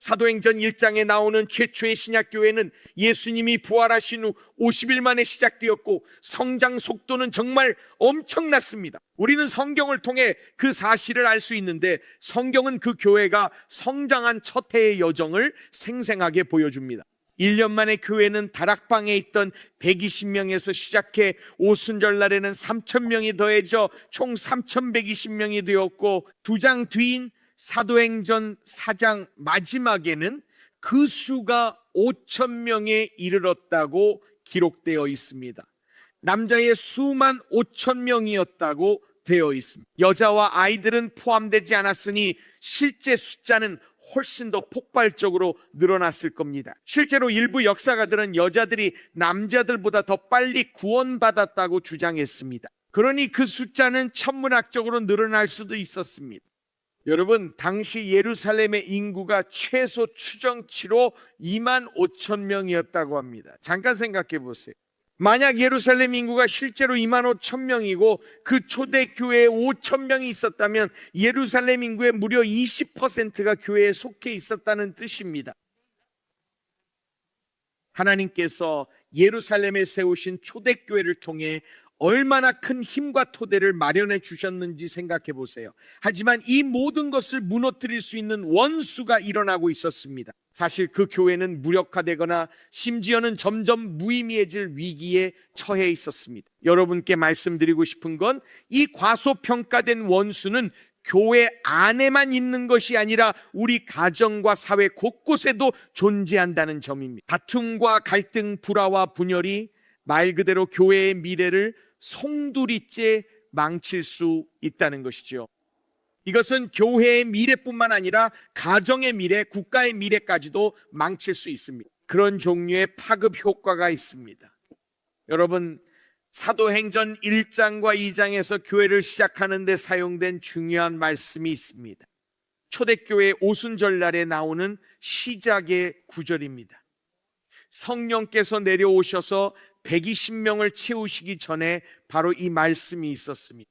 사도행전 1장에 나오는 최초의 신약교회는 예수님이 부활하신 후 50일 만에 시작되었고 성장 속도는 정말 엄청났습니다. 우리는 성경을 통해 그 사실을 알 수 있는데 성경은 그 교회가 성장한 첫 해의 여정을 생생하게 보여줍니다. 1년 만에 교회는 다락방에 있던 120명에서 시작해 오순절날에는 3,000명이 더해져 총 3,120명이 되었고 2장 뒤인 사도행전 4장 마지막에는 그 수가 5,000명에 이르렀다고 기록되어 있습니다. 남자의 수만 5,000명이었다고 되어 있습니다. 여자와 아이들은 포함되지 않았으니 실제 숫자는 훨씬 더 폭발적으로 늘어났을 겁니다. 실제로 일부 역사가들은 여자들이 남자들보다 더 빨리 구원받았다고 주장했습니다. 그러니 그 숫자는 천문학적으로 늘어날 수도 있었습니다. 여러분, 당시 예루살렘의 인구가 최소 추정치로 25,000명이었다고 합니다. 잠깐 생각해 보세요. 만약 예루살렘 인구가 실제로 25,000명이고 그 초대교회에 5,000명이 있었다면 예루살렘 인구의 무려 20%가 교회에 속해 있었다는 뜻입니다. 하나님께서 예루살렘에 세우신 초대교회를 통해 얼마나 큰 힘과 토대를 마련해 주셨는지 생각해 보세요. 하지만 이 모든 것을 무너뜨릴 수 있는 원수가 일어나고 있었습니다. 사실 그 교회는 무력화되거나 심지어는 점점 무의미해질 위기에 처해 있었습니다. 여러분께 말씀드리고 싶은 건 이 과소평가된 원수는 교회 안에만 있는 것이 아니라 우리 가정과 사회 곳곳에도 존재한다는 점입니다. 다툼과 갈등, 불화와 분열이 말 그대로 교회의 미래를 송두리째 망칠 수 있다는 것이죠. 이것은 교회의 미래뿐만 아니라 가정의 미래, 국가의 미래까지도 망칠 수 있습니다. 그런 종류의 파급 효과가 있습니다. 여러분, 사도행전 1장과 2장에서 교회를 시작하는 데 사용된 중요한 말씀이 있습니다. 초대교회 오순절날에 나오는 시작의 구절입니다. 성령께서 내려오셔서 120명을 채우시기 전에 바로 이 말씀이 있었습니다.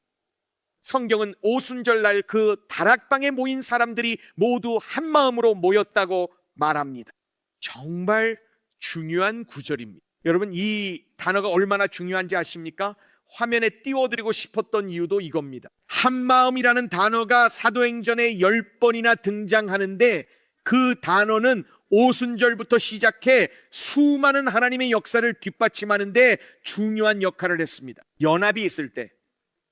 성경은 오순절날 그 다락방에 모인 사람들이 모두 한 마음으로 모였다고 말합니다. 정말 중요한 구절입니다. 여러분, 이 단어가 얼마나 중요한지 아십니까? 화면에 띄워드리고 싶었던 이유도 이겁니다. 한마음이라는 단어가 사도행전에 10번이나 등장하는데 그 단어는 오순절부터 시작해 수많은 하나님의 역사를 뒷받침하는데 중요한 역할을 했습니다. 연합이 있을 때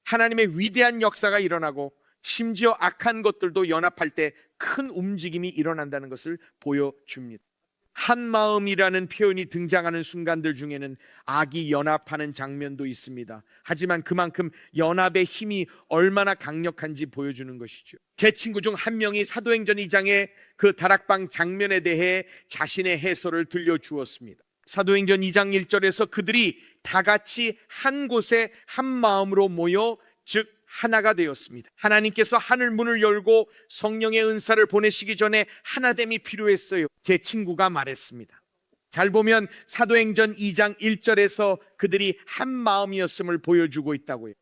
하나님의 위대한 역사가 일어나고 심지어 악한 것들도 연합할 때 큰 움직임이 일어난다는 것을 보여줍니다. 한마음이라는 표현이 등장하는 순간들 중에는 악이 연합하는 장면도 있습니다. 하지만 그만큼 연합의 힘이 얼마나 강력한지 보여주는 것이죠. 제 친구 중 한 명이 사도행전 2장의 그 다락방 장면에 대해 자신의 해설을 들려주었습니다. 사도행전 2장 1절에서 그들이 다 같이 한 곳에 한 마음으로 모여 즉 하나가 되었습니다. 하나님께서 하늘 문을 열고 성령의 은사를 보내시기 전에 하나됨이 필요했어요. 제 친구가 말했습니다. 잘 보면 사도행전 2장 1절에서 그들이 한 마음이었음을 보여주고 있다고요.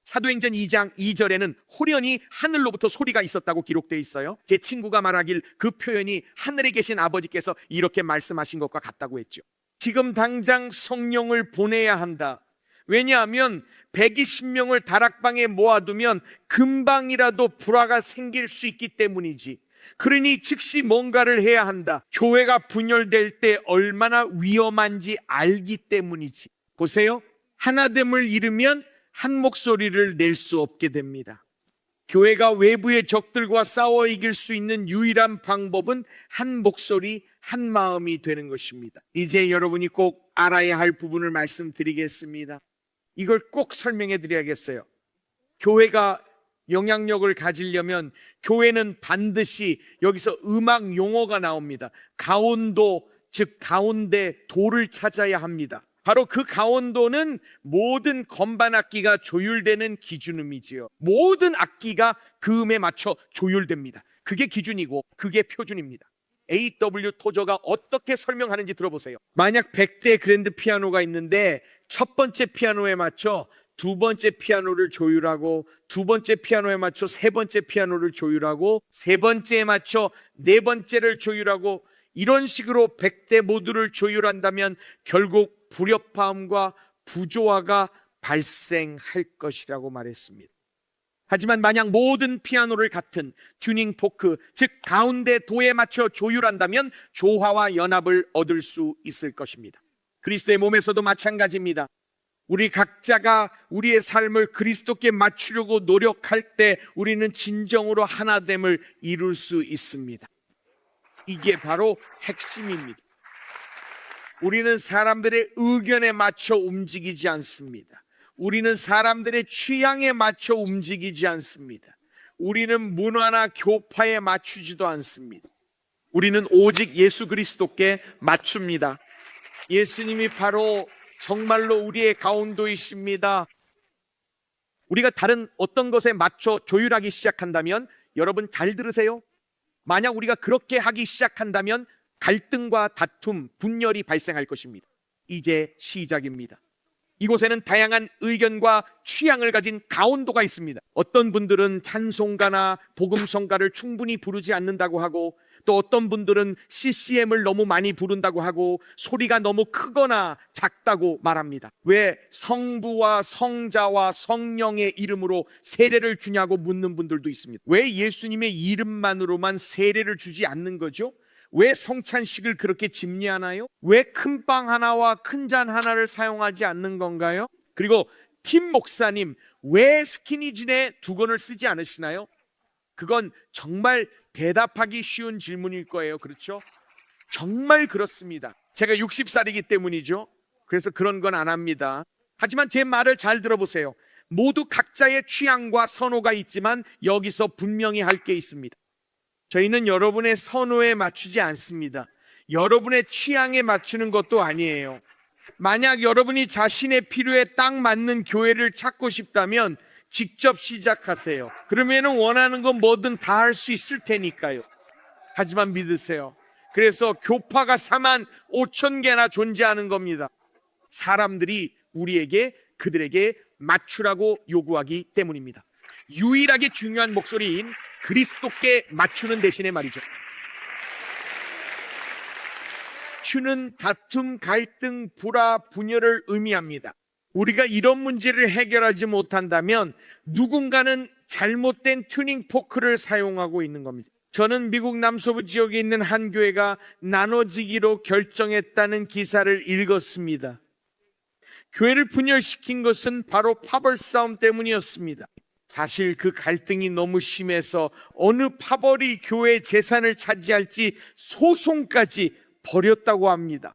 사도행전 2장 2절에는 호련히 하늘로부터 소리가 있었다고 기록되어 있어요. 제 친구가 말하길 그 표현이 하늘에 계신 아버지께서 이렇게 말씀하신 것과 같다고 했죠. 지금 당장 성령을 보내야 한다. 왜냐하면 120명을 다락방에 모아두면 금방이라도 불화가 생길 수 있기 때문이지. 그러니 즉시 뭔가를 해야 한다. 교회가 분열될 때 얼마나 위험한지 알기 때문이지. 보세요. 하나됨을 잃으면 한 목소리를 낼 수 없게 됩니다. 교회가 외부의 적들과 싸워 이길 수 있는 유일한 방법은 한 목소리, 한 마음이 되는 것입니다. 이제 여러분이 꼭 알아야 할 부분을 말씀드리겠습니다. 이걸 꼭 설명해 드려야겠어요. 교회가 영향력을 가지려면 교회는 반드시 여기서 음악 용어가 나옵니다. 가운도, 즉 가운데 도를 찾아야 합니다. 바로 그 가운도는 모든 건반 악기가 조율되는 기준음이지요. 모든 악기가 그 음에 맞춰 조율됩니다. 그게 기준이고 그게 표준입니다. A.W. 토저가 어떻게 설명하는지 들어보세요. 만약 100대 그랜드 피아노가 있는데 첫 번째 피아노에 맞춰 두 번째 피아노를 조율하고 두 번째 피아노에 맞춰 세 번째 피아노를 조율하고 세 번째에 맞춰 네 번째를 조율하고 이런 식으로 100대 모두를 조율한다면 결국 불협화음과 부조화가 발생할 것이라고 말했습니다. 하지만 만약 모든 피아노를 같은 튜닝 포크, 즉 가운데 도에 맞춰 조율한다면 조화와 연합을 얻을 수 있을 것입니다. 그리스도의 몸에서도 마찬가지입니다. 우리 각자가 우리의 삶을 그리스도께 맞추려고 노력할 때 우리는 진정으로 하나됨을 이룰 수 있습니다. 이게 바로 핵심입니다. 우리는 사람들의 의견에 맞춰 움직이지 않습니다. 우리는 사람들의 취향에 맞춰 움직이지 않습니다. 우리는 문화나 교파에 맞추지도 않습니다. 우리는 오직 예수 그리스도께 맞춥니다. 예수님이 바로 정말로 우리의 가운데이십니다. 우리가 다른 어떤 것에 맞춰 조율하기 시작한다면, 여러분 잘 들으세요. 만약 우리가 그렇게 하기 시작한다면 갈등과 다툼, 분열이 발생할 것입니다. 이제 시작입니다. 이곳에는 다양한 의견과 취향을 가진 가온도가 있습니다. 어떤 분들은 찬송가나 복음성가를 충분히 부르지 않는다고 하고, 또 어떤 분들은 CCM을 너무 많이 부른다고 하고 소리가 너무 크거나 작다고 말합니다. 왜 성부와 성자와 성령의 이름으로 세례를 주냐고 묻는 분들도 있습니다. 왜 예수님의 이름만으로만 세례를 주지 않는 거죠? 왜 성찬식을 그렇게 집리하나요? 왜 큰 빵 하나와 큰 잔 하나를 사용하지 않는 건가요? 그리고 팀 목사님, 왜 스키니진에 두건을 쓰지 않으시나요? 그건 정말 대답하기 쉬운 질문일 거예요. 그렇죠? 정말 그렇습니다. 제가 60살이기 때문이죠. 그래서 그런 건 안 합니다. 하지만 제 말을 잘 들어보세요. 모두 각자의 취향과 선호가 있지만 여기서 분명히 할 게 있습니다. 저희는 여러분의 선호에 맞추지 않습니다. 여러분의 취향에 맞추는 것도 아니에요. 만약 여러분이 자신의 필요에 딱 맞는 교회를 찾고 싶다면 직접 시작하세요. 그러면은 원하는 건 뭐든 다 할 수 있을 테니까요. 하지만 믿으세요. 그래서 교파가 4만 5천 개나 존재하는 겁니다. 사람들이 우리에게 그들에게 맞추라고 요구하기 때문입니다. 유일하게 중요한 목소리인 그리스도께 맞추는 대신에 말이죠. 큐는 다툼, 갈등, 불화, 분열을 의미합니다. 우리가 이런 문제를 해결하지 못한다면 누군가는 잘못된 튜닝 포크를 사용하고 있는 겁니다. 저는 미국 남서부 지역에 있는 한 교회가 나눠지기로 결정했다는 기사를 읽었습니다. 교회를 분열시킨 것은 바로 파벌 싸움 때문이었습니다. 사실 그 갈등이 너무 심해서 어느 파벌이 교회 재산을 차지할지 소송까지 벌였다고 합니다.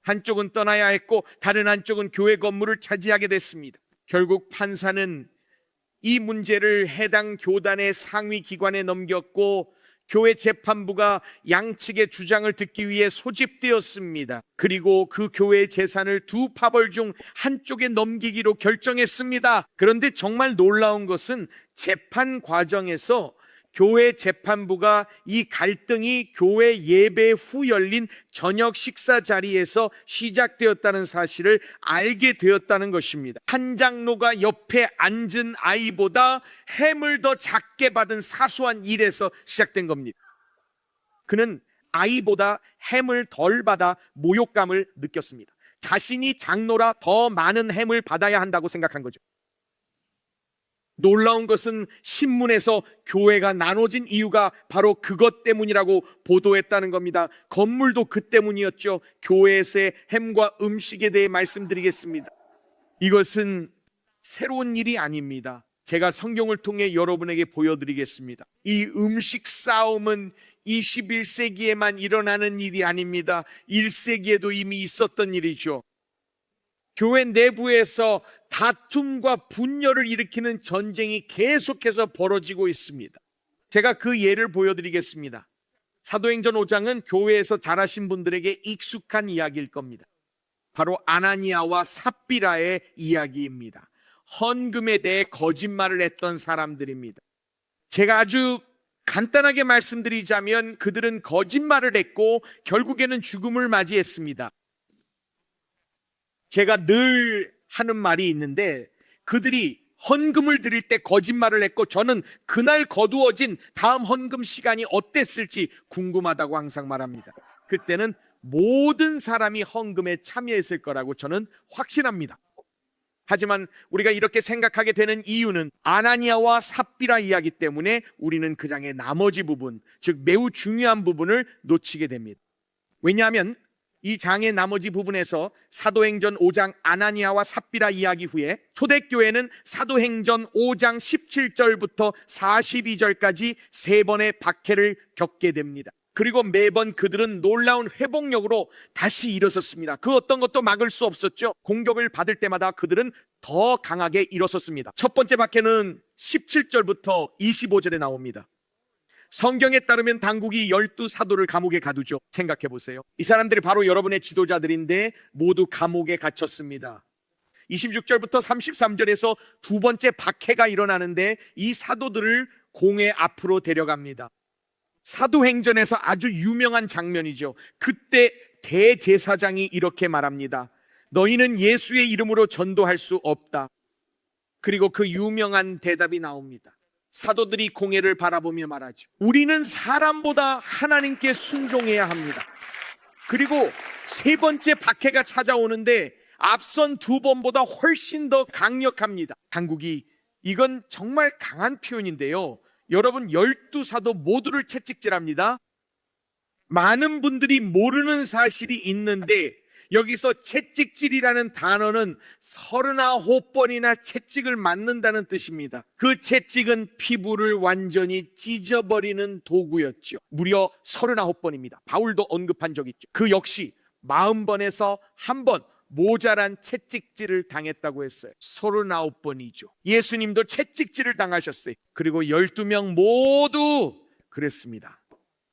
한쪽은 떠나야 했고 다른 한쪽은 교회 건물을 차지하게 됐습니다. 결국 판사는 이 문제를 해당 교단의 상위 기관에 넘겼고 교회 재판부가 양측의 주장을 듣기 위해 소집되었습니다. 그리고 그 교회의 재산을 두 파벌 중 한쪽에 넘기기로 결정했습니다. 그런데 정말 놀라운 것은 재판 과정에서 교회 재판부가 이 갈등이 교회 예배 후 열린 저녁 식사 자리에서 시작되었다는 사실을 알게 되었다는 것입니다. 한 장로가 옆에 앉은 아이보다 햄을 더 작게 받은 사소한 일에서 시작된 겁니다. 그는 아이보다 햄을 덜 받아 모욕감을 느꼈습니다. 자신이 장로라 더 많은 햄을 받아야 한다고 생각한 거죠. 놀라운 것은 신문에서 교회가 나눠진 이유가 바로 그것 때문이라고 보도했다는 겁니다. 건물도 그 때문이었죠. 교회에서의 햄과 음식에 대해 말씀드리겠습니다. 이것은 새로운 일이 아닙니다. 제가 성경을 통해 여러분에게 보여드리겠습니다. 이 음식 싸움은 21세기에만 일어나는 일이 아닙니다. 1세기에도 이미 있었던 일이죠. 교회 내부에서 다툼과 분열을 일으키는 전쟁이 계속해서 벌어지고 있습니다. 제가 그 예를 보여드리겠습니다. 사도행전 5장은 교회에서 자라신 분들에게 익숙한 이야기일 겁니다. 바로 아나니아와 삽비라의 이야기입니다. 헌금에 대해 거짓말을 했던 사람들입니다. 제가 아주 간단하게 말씀드리자면 그들은 거짓말을 했고 결국에는 죽음을 맞이했습니다. 제가 늘 하는 말이 있는데 그들이 헌금을 드릴 때 거짓말을 했고 저는 그날 거두어진 다음 헌금 시간이 어땠을지 궁금하다고 항상 말합니다. 그때는 모든 사람이 헌금에 참여했을 거라고 저는 확신합니다. 하지만 우리가 이렇게 생각하게 되는 이유는 아나니아와 삽비라 이야기 때문에 우리는 그 장의 나머지 부분, 즉 매우 중요한 부분을 놓치게 됩니다. 왜냐하면 이 장의 나머지 부분에서 사도행전 5장 아나니아와 삽비라 이야기 후에 초대교회는 사도행전 5장 17절부터 42절까지 세 번의 박해를 겪게 됩니다. 그리고 매번 그들은 놀라운 회복력으로 다시 일어섰습니다. 그 어떤 것도 막을 수 없었죠. 공격을 받을 때마다 그들은 더 강하게 일어섰습니다. 첫 번째 박해는 17절부터 25절에 나옵니다. 성경에 따르면 당국이 12사도를 감옥에 가두죠. 생각해 보세요. 이 사람들이 바로 여러분의 지도자들인데 모두 감옥에 갇혔습니다. 26절부터 33절에서 두 번째 박해가 일어나는데 이 사도들을 공회 앞으로 데려갑니다. 사도행전에서 아주 유명한 장면이죠. 그때 대제사장이 이렇게 말합니다. 너희는 예수의 이름으로 전도할 수 없다. 그리고 그 유명한 대답이 나옵니다. 사도들이 공회를 바라보며 말하죠. 우리는 사람보다 하나님께 순종해야 합니다. 그리고 세 번째 박해가 찾아오는데 앞선 두 번보다 훨씬 더 강력합니다. 당국이, 이건 정말 강한 표현인데요. 여러분, 12사도 모두를 채찍질합니다. 많은 분들이 모르는 사실이 있는데 여기서 채찍질이라는 단어는 39번이나 채찍을 맞는다는 뜻입니다. 그 채찍은 피부를 완전히 찢어버리는 도구였죠. 무려 39번입니다. 바울도 언급한 적이 있죠. 그 역시 40번에서 한 번 모자란 채찍질을 당했다고 했어요. 39번이죠. 예수님도 채찍질을 당하셨어요. 그리고 12명 모두 그랬습니다.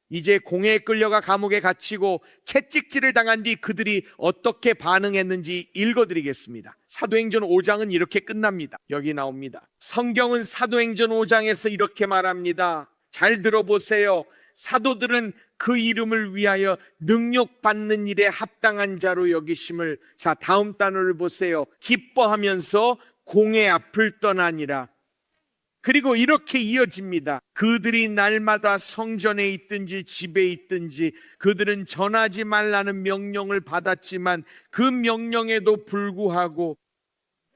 이제 공회에 끌려가 감옥에 갇히고 채찍질을 당한 뒤 그들이 어떻게 반응했는지 읽어드리겠습니다. 사도행전 5장은 이렇게 끝납니다. 여기 나옵니다. 성경은 사도행전 5장에서 이렇게 말합니다. 잘 들어보세요. 사도들은 그 이름을 위하여 능력받는 일에 합당한 자로 여기심을, 자, 다음 단어를 보세요. 기뻐하면서 공회 앞을 떠나니라. 그리고 이렇게 이어집니다. 그들이 날마다 성전에 있든지 집에 있든지 그들은 전하지 말라는 명령을 받았지만 그 명령에도 불구하고,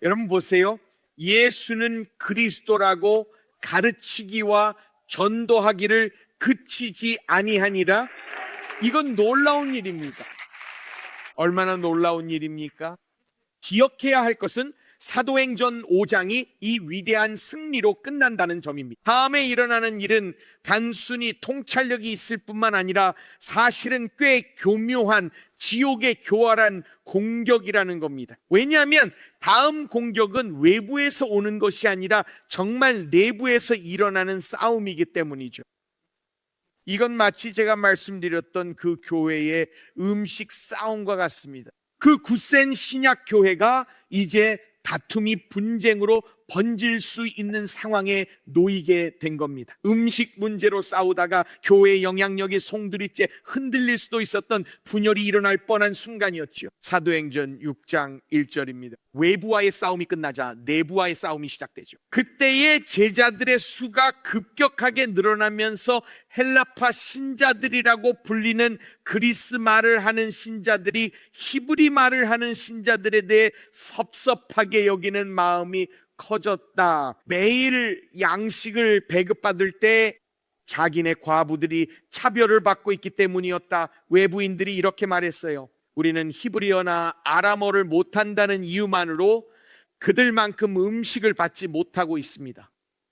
여러분 보세요. 예수는 그리스도라고 가르치기와 전도하기를 그치지 아니하니라. 이건 놀라운 일입니다. 얼마나 놀라운 일입니까? 기억해야 할 것은 사도행전 5장이 이 위대한 승리로 끝난다는 점입니다. 다음에 일어나는 일은 단순히 통찰력이 있을 뿐만 아니라 사실은 꽤 교묘한, 지옥의 교활한 공격이라는 겁니다. 왜냐하면 다음 공격은 외부에서 오는 것이 아니라 정말 내부에서 일어나는 싸움이기 때문이죠. 이건 마치 제가 말씀드렸던 그 교회의 음식 싸움과 같습니다. 그 굳센 신약 교회가 이제 다툼이 분쟁으로 번질 수 있는 상황에 놓이게 된 겁니다. 음식 문제로 싸우다가 교회의 영향력이 송두리째 흔들릴 수도 있었던 분열이 일어날 뻔한 순간이었죠. 사도행전 6장 1절입니다. 외부와의 싸움이 끝나자 내부와의 싸움이 시작되죠. 그때의 제자들의 수가 급격하게 늘어나면서 헬라파 신자들이라고 불리는 그리스 말을 하는 신자들이 히브리 말을 하는 신자들에 대해 섭섭하게 여기는 마음이 커졌다. 매일 양식을 배급받을 때 자기네 과부들이 차별을 받고 있기 때문이었다. 외부인들이 이렇게 말했어요. 우리는 히브리어나 아람어를 못한다는 이유만으로 그들만큼 음식을 받지 못하고 있습니다.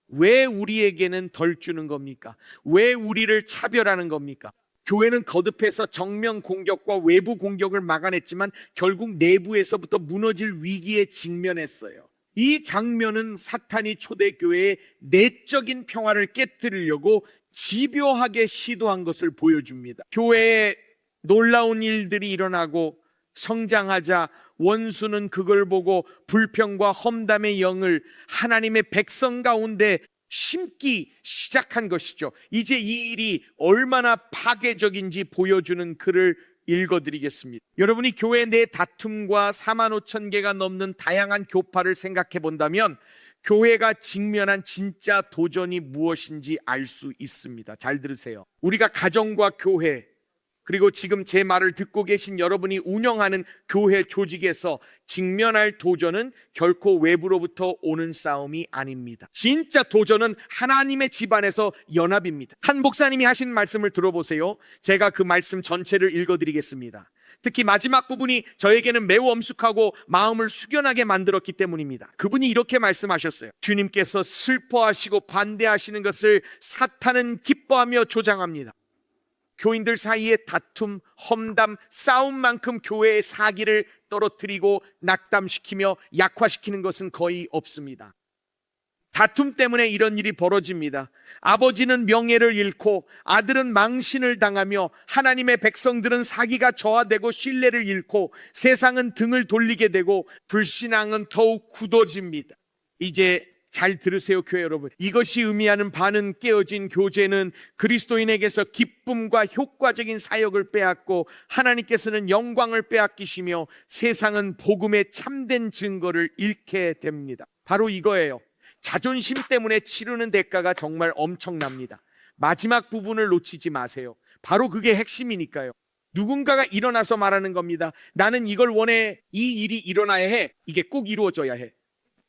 왜 우리에게는 덜 주는 겁니까? 왜 우리를 차별하는 겁니까? 교회는 거듭해서 정면 공격과 외부 공격을 막아냈지만 결국 내부에서부터 무너질 위기에 직면했어요. 이 장면은 사탄이 초대교회의 내적인 평화를 깨뜨리려고 집요하게 시도한 것을 보여줍니다. 교회에 놀라운 일들이 일어나고 성장하자 원수는 그걸 보고 불평과 험담의 영을 하나님의 백성 가운데 심기 시작한 것이죠. 이제 이 일이 얼마나 파괴적인지 보여주는 글을 읽어드리겠습니다. 여러분이 교회 내 다툼과 45,000개가 넘는 다양한 교파를 생각해 본다면 교회가 직면한 진짜 도전이 무엇인지 알 수 있습니다. 잘 들으세요. 우리가 가정과 교회, 그리고 지금 제 말을 듣고 계신 여러분이 운영하는 교회 조직에서 직면할 도전은 결코 외부로부터 오는 싸움이 아닙니다. 진짜 도전은 하나님의 집안에서 연합입니다. 한 목사님이 하신 말씀을 들어보세요. 제가 그 말씀 전체를 읽어드리겠습니다. 특히 마지막 부분이 저에게는 매우 엄숙하고 마음을 숙연하게 만들었기 때문입니다. 그분이 이렇게 말씀하셨어요. 주님께서 슬퍼하시고 반대하시는 것을 사탄은 기뻐하며 조장합니다. 교인들 사이의 다툼, 험담, 싸움만큼 교회의 사기를 떨어뜨리고 낙담시키며 약화시키는 것은 거의 없습니다. 다툼 때문에 이런 일이 벌어집니다. 아버지는 명예를 잃고 아들은 망신을 당하며 하나님의 백성들은 사기가 저하되고 신뢰를 잃고 세상은 등을 돌리게 되고 불신앙은 더욱 굳어집니다. 이제 잘 들으세요, 교회 여러분. 이것이 의미하는 반은 깨어진 교제는 그리스도인에게서 기쁨과 효과적인 사역을 빼앗고 하나님께서는 영광을 빼앗기시며 세상은 복음의 참된 증거를 잃게 됩니다. 바로 이거예요. 자존심 때문에 치르는 대가가 정말 엄청납니다. 마지막 부분을 놓치지 마세요. 바로 그게 핵심이니까요. 누군가가 일어나서 말하는 겁니다. 나는 이걸 원해. 이 일이 일어나야 해. 이게 꼭 이루어져야 해.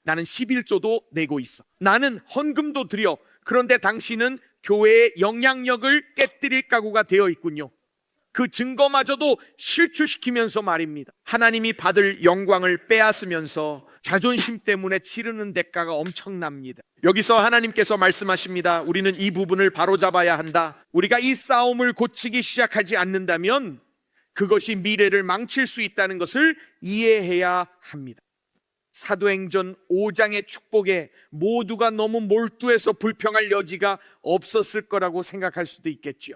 나는 11조도 내고 있어. 나는 헌금도 드려. 그런데 당신은 교회의 영향력을 깨뜨릴 각오가 되어 있군요. 그 증거마저도 실추시키면서 말입니다. 하나님이 받을 영광을 빼앗으면서 자존심 때문에 치르는 대가가 엄청납니다. 여기서 하나님께서 말씀하십니다. 우리는 이 부분을 바로잡아야 한다. 우리가 이 싸움을 고치기 시작하지 않는다면 그것이 미래를 망칠 수 있다는 것을 이해해야 합니다. 사도행전 5장의 축복에 모두가 너무 몰두해서 불평할 여지가 없었을 거라고 생각할 수도 있겠죠.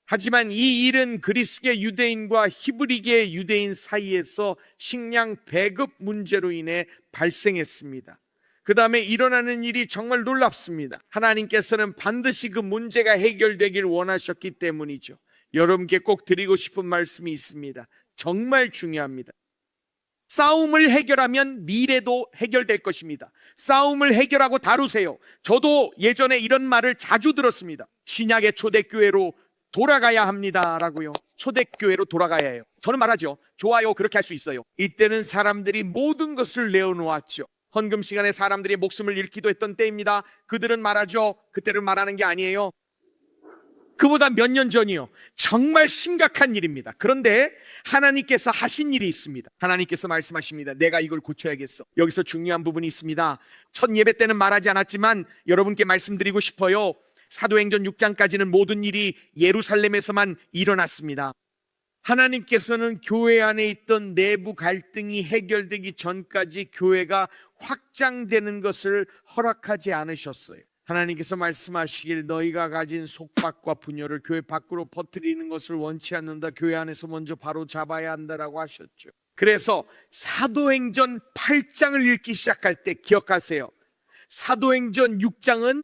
하지만 이 일은 그리스계 유대인과 히브리계 유대인 사이에서 식량 배급 문제로 인해 발생했습니다. 그 다음에 일어나는 일이 정말 놀랍습니다. 하나님께서는 반드시 그 문제가 해결되길 원하셨기 때문이죠. 여러분께 꼭 드리고 싶은 말씀이 있습니다. 정말 중요합니다. 싸움을 해결하면 미래도 해결될 것입니다. 싸움을 해결하고 다루세요. 저도 예전에 이런 말을 자주 들었습니다. 신약의 초대교회로 돌아가야 합니다라고요. 초대교회로 돌아가야 해요. 저는 말하죠. 좋아요, 그렇게 할 수 있어요. 이때는 사람들이 모든 것을 내어놓았죠. 헌금 시간에 사람들이 목숨을 잃기도 했던 때입니다. 그들은 말하죠. 그때를 말하는 게 아니에요. 그보다 몇 년 전이요. 정말 심각한 일입니다. 그런데 하나님께서 하신 일이 있습니다. 하나님께서 말씀하십니다. 내가 이걸 고쳐야겠어. 여기서 중요한 부분이 있습니다. 첫 예배 때는 말하지 않았지만 여러분께 말씀드리고 싶어요. 사도행전 6장까지는 모든 일이 예루살렘에서만 일어났습니다. 하나님께서는 교회 안에 있던 내부 갈등이 해결되기 전까지 교회가 확장되는 것을 허락하지 않으셨어요. 하나님께서 말씀하시길 너희가 가진 속박과 분열을 교회 밖으로 퍼뜨리는 것을 원치 않는다. 교회 안에서 먼저 바로 잡아야 한다라고 하셨죠. 그래서 사도행전 8장을 읽기 시작할 때 기억하세요. 사도행전 6장은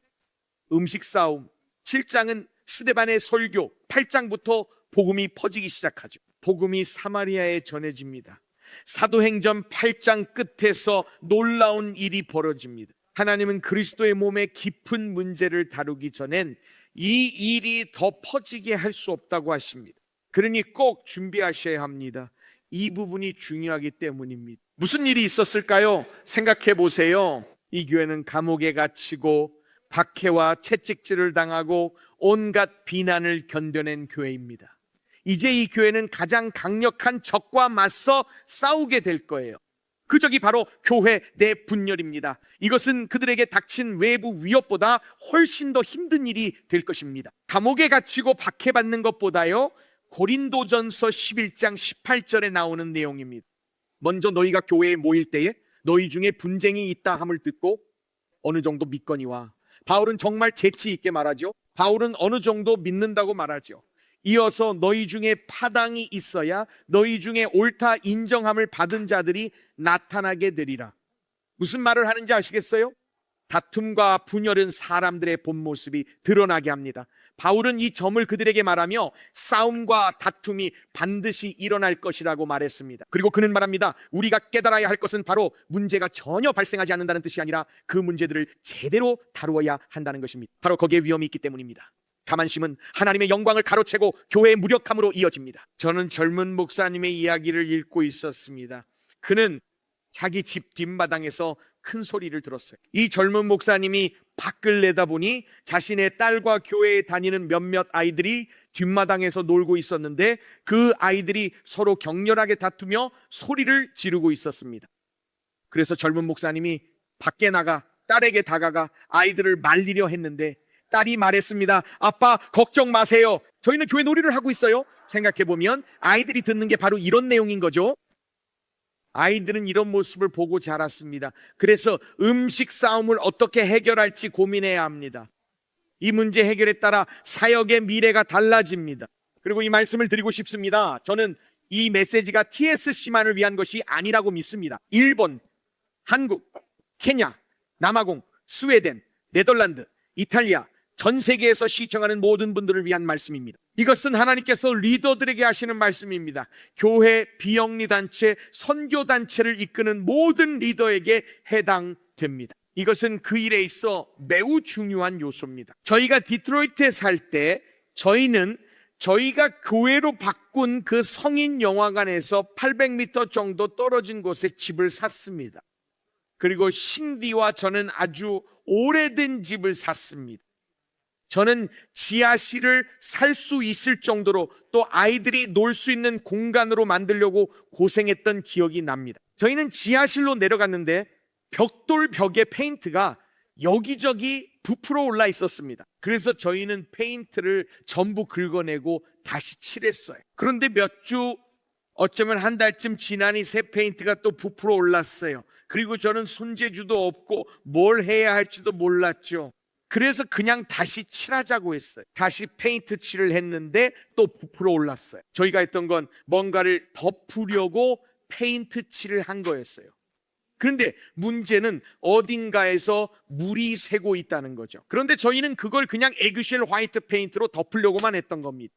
음식 싸움, 7장은 스데반의 설교, 8장부터 복음이 퍼지기 시작하죠. 복음이 사마리아에 전해집니다. 사도행전 8장 끝에서 놀라운 일이 벌어집니다. 하나님은 그리스도의 몸의 깊은 문제를 다루기 전엔 이 일이 더 퍼지게 할 수 없다고 하십니다. 그러니 꼭 준비하셔야 합니다. 이 부분이 중요하기 때문입니다. 무슨 일이 있었을까요? 생각해 보세요. 이 교회는 감옥에 갇히고 박해와 채찍질을 당하고 온갖 비난을 견뎌낸 교회입니다. 이제 이 교회는 가장 강력한 적과 맞서 싸우게 될 거예요. 그 적이 바로 교회 내 분열입니다. 이것은 그들에게 닥친 외부 위협보다 훨씬 더 힘든 일이 될 것입니다. 감옥에 갇히고 박해받는 것보다요, 고린도전서 11장 18절에 나오는 내용입니다. 먼저 너희가 교회에 모일 때에 너희 중에 분쟁이 있다 함을 듣고 어느 정도 믿거니와. 바울은 정말 재치 있게 말하죠. 바울은 어느 정도 믿는다고 말하죠. 이어서 너희 중에 파당이 있어야 너희 중에 옳다 인정함을 받은 자들이 나타나게 되리라. 무슨 말을 하는지 아시겠어요? 다툼과 분열은 사람들의 본 모습이 드러나게 합니다. 바울은 이 점을 그들에게 말하며 싸움과 다툼이 반드시 일어날 것이라고 말했습니다. 그리고 그는 말합니다. 우리가 깨달아야 할 것은 바로 문제가 전혀 발생하지 않는다는 뜻이 아니라 그 문제들을 제대로 다루어야 한다는 것입니다. 바로 거기에 위험이 있기 때문입니다. 자만심은 하나님의 영광을 가로채고 교회의 무력함으로 이어집니다. 저는 젊은 목사님의 이야기를 읽고 있었습니다. 그는 자기 집 뒷마당에서 큰 소리를 들었어요. 이 젊은 목사님이 밖을 내다보니 자신의 딸과 교회에 다니는 몇몇 아이들이 뒷마당에서 놀고 있었는데 그 아이들이 서로 격렬하게 다투며 소리를 지르고 있었습니다. 그래서 젊은 목사님이 밖에 나가 딸에게 다가가 아이들을 말리려 했는데 딸이 말했습니다. 아빠, 걱정 마세요. 저희는 교회 놀이를 하고 있어요. 생각해보면 아이들이 듣는 게 바로 이런 내용인 거죠. 아이들은 이런 모습을 보고 자랐습니다. 그래서 음식 싸움을 어떻게 해결할지 고민해야 합니다. 이 문제 해결에 따라 사역의 미래가 달라집니다. 그리고 이 말씀을 드리고 싶습니다. 저는 이 메시지가 TSC만을 위한 것이 아니라고 믿습니다. 일본, 한국, 케냐, 남아공, 스웨덴, 네덜란드, 이탈리아, 전 세계에서 시청하는 모든 분들을 위한 말씀입니다. 이것은 하나님께서 리더들에게 하시는 말씀입니다. 교회, 비영리단체, 선교단체를 이끄는 모든 리더에게 해당됩니다. 이것은 그 일에 있어 매우 중요한 요소입니다. 저희가 디트로이트에 살 때 저희가 교회로 바꾼 그 성인 영화관에서 800m 정도 떨어진 곳에 집을 샀습니다. 그리고 신디와 저는 아주 오래된 집을 샀습니다. 저는 지하실을 살 수 있을 정도로 또 아이들이 놀 수 있는 공간으로 만들려고 고생했던 기억이 납니다. 저희는 지하실로 내려갔는데 벽돌 벽에 페인트가 여기저기 부풀어 올라 있었습니다. 그래서 저희는 페인트를 전부 긁어내고 다시 칠했어요. 그런데 몇 주, 어쩌면 한 달쯤 지나니 새 페인트가 또 부풀어 올랐어요. 그리고 저는 손재주도 없고 뭘 해야 할지도 몰랐죠. 그래서 그냥 다시 칠하자고 했어요. 다시 페인트 칠을 했는데 또 부풀어 올랐어요. 저희가 했던 건 뭔가를 덮으려고 페인트 칠을 한 거였어요. 그런데 문제는 어딘가에서 물이 새고 있다는 거죠. 그런데 저희는 그걸 그냥 에그쉘 화이트 페인트로 덮으려고만 했던 겁니다.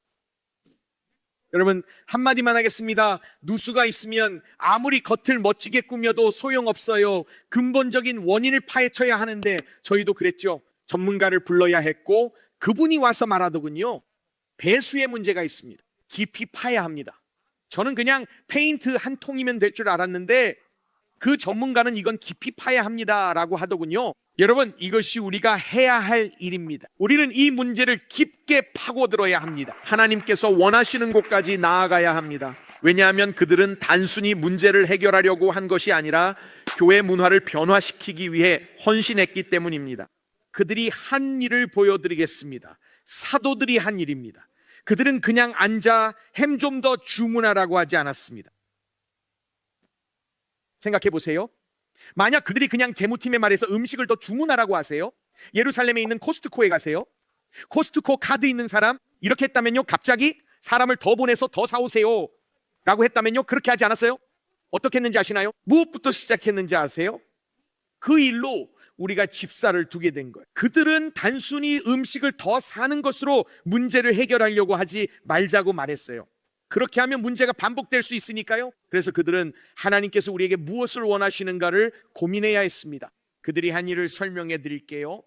여러분, 한마디만 하겠습니다. 누수가 있으면 아무리 겉을 멋지게 꾸며도 소용없어요. 근본적인 원인을 파헤쳐야 하는데 저희도 그랬죠. 전문가를 불러야 했고 그분이 와서 말하더군요. 배수의 문제가 있습니다. 깊이 파야 합니다. 저는 그냥 페인트 한 통이면 될 줄 알았는데 그 전문가는 이건 깊이 파야 합니다 라고 하더군요. 여러분, 이것이 우리가 해야 할 일입니다. 우리는 이 문제를 깊게 파고들어야 합니다. 하나님께서 원하시는 곳까지 나아가야 합니다. 왜냐하면 그들은 단순히 문제를 해결하려고 한 것이 아니라 교회 문화를 변화시키기 위해 헌신했기 때문입니다. 그들이 한 일을 보여드리겠습니다. 사도들이 한 일입니다. 그들은 그냥 앉아 햄 좀 더 주문하라고 하지 않았습니다. 생각해 보세요. 만약 그들이 그냥 재무팀에 말해서 음식을 더 주문하라고 하세요. 예루살렘에 있는 코스트코에 가세요. 코스트코 카드 있는 사람 이렇게 했다면요, 갑자기 사람을 더 보내서 더 사오세요 라고 했다면요, 그렇게 하지 않았어요? 어떻게 했는지 아시나요? 무엇부터 시작했는지 아세요? 그 일로 우리가 집사를 두게 된 거예요. 그들은 단순히 음식을 더 사는 것으로 문제를 해결하려고 하지 말자고 말했어요. 그렇게 하면 문제가 반복될 수 있으니까요. 그래서 그들은 하나님께서 우리에게 무엇을 원하시는가를 고민해야 했습니다. 그들이 한 일을 설명해 드릴게요.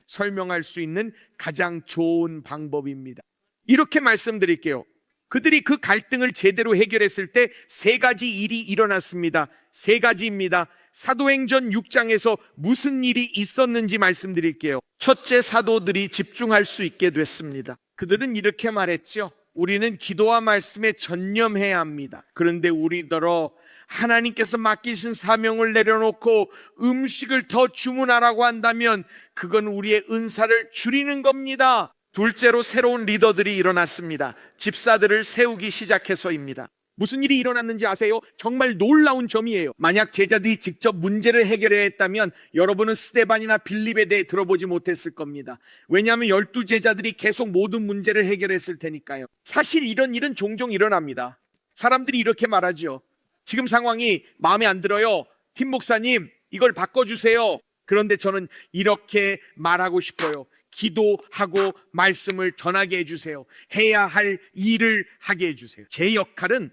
설명할 수 있는 가장 좋은 방법입니다. 이렇게 말씀드릴게요. 그들이 그 갈등을 제대로 해결했을 때 세 가지 일이 일어났습니다. 세 가지입니다. 사도행전 6장에서 무슨 일이 있었는지 말씀드릴게요. 첫째, 사도들이 집중할 수 있게 됐습니다. 그들은 이렇게 말했죠. 우리는 기도와 말씀에 전념해야 합니다. 그런데 우리더러 하나님께서 맡기신 사명을 내려놓고 음식을 더 주문하라고 한다면 그건 우리의 은사를 줄이는 겁니다. 둘째로 새로운 리더들이 일어났습니다. 집사들을 세우기 시작해서입니다. 무슨 일이 일어났는지 아세요? 정말 놀라운 점이에요. 만약 제자들이 직접 문제를 해결해야 했다면 여러분은 스데반이나 빌립에 대해 들어보지 못했을 겁니다. 왜냐하면 12제자들이 계속 모든 문제를 해결했을 테니까요. 사실 이런 일은 종종 일어납니다. 사람들이 이렇게 말하죠. 지금 상황이 마음에 안 들어요. 팀 목사님, 이걸 바꿔주세요. 그런데 저는 이렇게 말하고 싶어요. 기도하고 말씀을 전하게 해주세요. 해야 할 일을 하게 해주세요. 제 역할은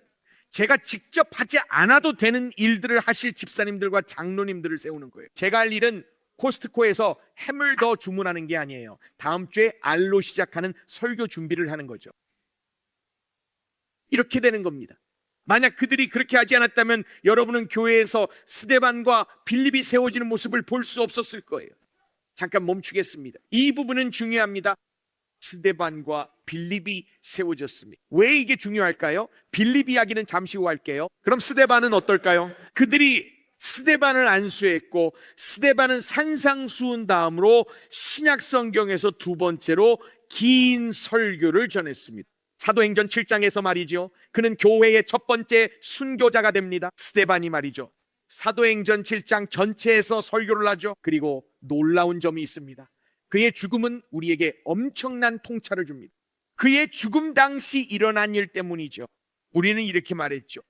제가 직접 하지 않아도 되는 일들을 하실 집사님들과 장로님들을 세우는 거예요. 제가 할 일은 코스트코에서 햄을 더 주문하는 게 아니에요. 다음 주에 R로 시작하는 설교 준비를 하는 거죠. 이렇게 되는 겁니다. 만약 그들이 그렇게 하지 않았다면 여러분은 교회에서 스데반과 빌립이 세워지는 모습을 볼 수 없었을 거예요. 잠깐 멈추겠습니다. 이 부분은 중요합니다. 스데반과 빌립이 세워졌습니다. 왜 이게 중요할까요? 빌립 이야기는 잠시 후 할게요. 그럼 스데반은 어떨까요? 그들이 스데반을 안수했고, 스데반은 산상수훈 다음으로 신약 성경에서 두 번째로 긴 설교를 전했습니다. 사도행전 7장에서 말이죠, 그는 교회의 첫 번째 순교자가 됩니다. 스데반이 말이죠, 사도행전 7장 전체에서 설교를 하죠. 그리고 놀라운 점이 있습니다. 그의 죽음은 우리에게 엄청난 통찰을 줍니다. 그의 죽음 당시 일어난 일 때문이죠. 우리는 이렇게 말했죠.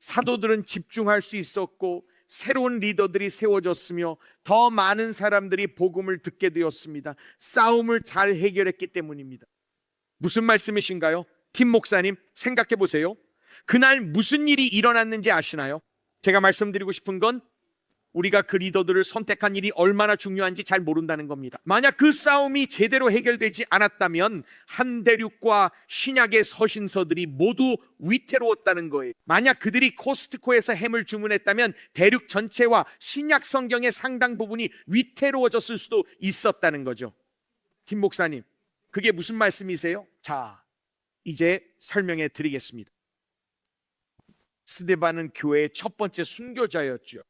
사도들은 집중할 수 있었고 새로운 리더들이 세워졌으며 더 많은 사람들이 복음을 듣게 되었습니다. 싸움을 잘 해결했기 때문입니다. 무슨 말씀이신가요? 팀 목사님, 생각해 보세요. 그날 무슨 일이 일어났는지 아시나요? 제가 말씀드리고 싶은 건 우리가 그 리더들을 선택한 일이 얼마나 중요한지 잘 모른다는 겁니다. 만약 그 싸움이 제대로 해결되지 않았다면 한 대륙과 신약의 서신서들이 모두 위태로웠다는 거예요. 만약 그들이 코스트코에서 햄을 주문했다면 대륙 전체와 신약 성경의 상당 부분이 위태로워졌을 수도 있었다는 거죠. 김 목사님, 그게 무슨 말씀이세요? 자, 이제 설명해 드리겠습니다. 스데반은 교회의 첫 번째 순교자였죠.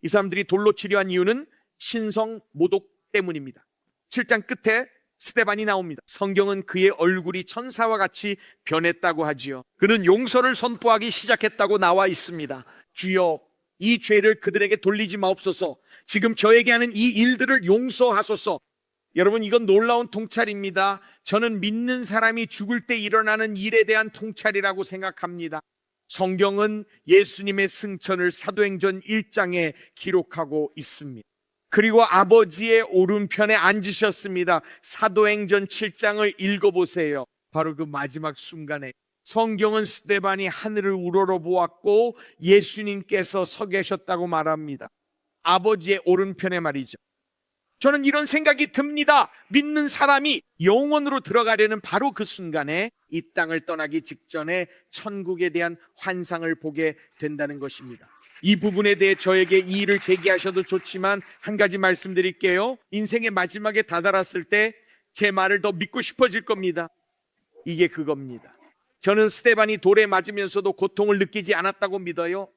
이 사람들이 돌로 치려한 이유는 신성 모독 때문입니다. 7장 끝에 스데반이 나옵니다. 성경은 그의 얼굴이 천사와 같이 변했다고 하지요. 그는 용서를 선포하기 시작했다고 나와 있습니다. 주여, 이 죄를 그들에게 돌리지 마옵소서. 지금 저에게 하는 이 일들을 용서하소서. 여러분, 이건 놀라운 통찰입니다. 저는 믿는 사람이 죽을 때 일어나는 일에 대한 통찰이라고 생각합니다. 성경은 예수님의 승천을 사도행전 1장에 기록하고 있습니다. 그리고 아버지의 오른편에 앉으셨습니다. 사도행전 7장을 읽어보세요. 바로 그 마지막 순간에 성경은 스데반이 하늘을 우러러 보았고 예수님께서 서 계셨다고 말합니다. 아버지의 오른편에 말이죠. 저는 이런 생각이 듭니다. 믿는 사람이 영원으로 들어가려는 바로 그 순간에 이 땅을 떠나기 직전에 천국에 대한 환상을 보게 된다는 것입니다. 이 부분에 대해 저에게 이의를 제기하셔도 좋지만 한 가지 말씀드릴게요. 인생의 마지막에 다다랐을 때 제 말을 더 믿고 싶어질 겁니다. 이게 그겁니다. 저는 스데반이 돌에 맞으면서도 고통을 느끼지 않았다고 믿어요.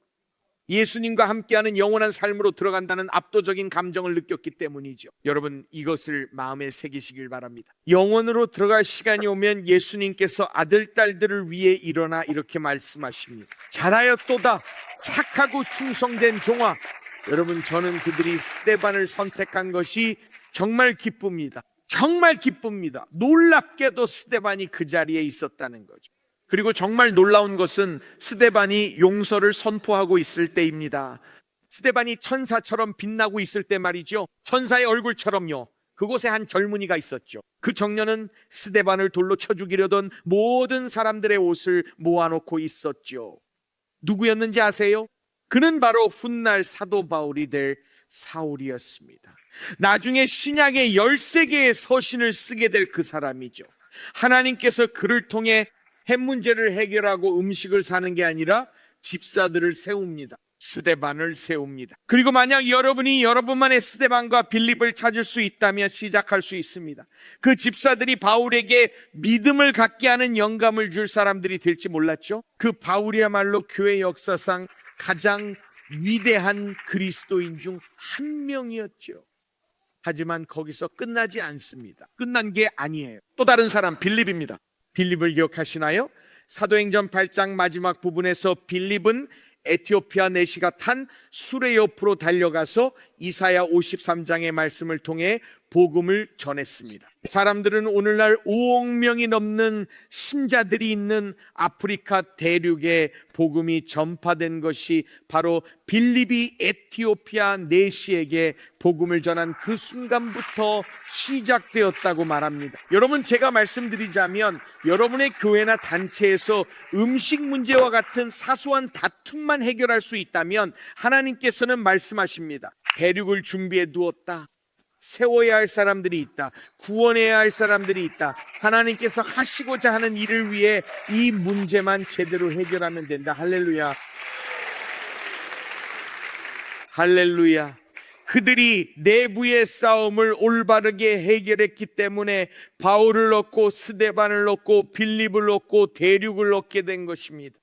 예수님과 함께하는 영원한 삶으로 들어간다는 압도적인 감정을 느꼈기 때문이죠. 여러분, 이것을 마음에 새기시길 바랍니다. 영원으로 들어갈 시간이 오면 예수님께서 아들, 딸들을 위해 일어나 이렇게 말씀하십니다. 잘하였도다, 착하고 충성된 종아. 여러분, 저는 그들이 스데반을 선택한 것이 정말 기쁩니다. 정말 기쁩니다. 놀랍게도 스데반이 그 자리에 있었다는 거죠. 그리고 정말 놀라운 것은 스데반이 용서를 선포하고 있을 때입니다. 스데반이 천사처럼 빛나고 있을 때 말이죠. 천사의 얼굴처럼요. 그곳에 한 젊은이가 있었죠. 그 청년은 스데반을 돌로 쳐 죽이려던 모든 사람들의 옷을 모아놓고 있었죠. 누구였는지 아세요? 그는 바로 훗날 사도 바울이 될 사울이었습니다. 나중에 신약의 13개의 서신을 쓰게 될 그 사람이죠. 하나님께서 그를 통해 햄 문제를 해결하고 음식을 사는 게 아니라 집사들을 세웁니다. 스데반을 세웁니다. 그리고 만약 여러분이 여러분만의 스데반과 빌립을 찾을 수 있다면 시작할 수 있습니다. 그 집사들이 바울에게 믿음을 갖게 하는 영감을 줄 사람들이 될지 몰랐죠. 그 바울이야말로 교회 역사상 가장 위대한 그리스도인 중 한 명이었죠. 하지만 거기서 끝나지 않습니다. 끝난 게 아니에요. 또 다른 사람 빌립입니다. 빌립을 기억하시나요? 사도행전 8장 마지막 부분에서 빌립은 에티오피아 내시가 탄 수레 옆으로 달려가서 이사야 53장의 말씀을 통해 복음을 전했습니다. 사람들은 오늘날 5억 명이 넘는 신자들이 있는 아프리카 대륙에 복음이 전파된 것이 바로 빌립이 에티오피아 내시에게 복음을 전한 그 순간부터 시작되었다고 말합니다. 여러분, 제가 말씀드리자면 여러분의 교회나 단체에서 음식 문제와 같은 사소한 다툼만 해결할 수 있다면 하나님께서는 말씀하십니다. 대륙을 준비해 두었다. 세워야 할 사람들이 있다. 구원해야 할 사람들이 있다. 하나님께서 하시고자 하는 일을 위해 이 문제만 제대로 해결하면 된다. 할렐루야. 할렐루야. 그들이 내부의 싸움을 올바르게 해결했기 때문에 바울을 얻고 스데반을 얻고 빌립을 얻고 대륙을 얻게 된 것입니다.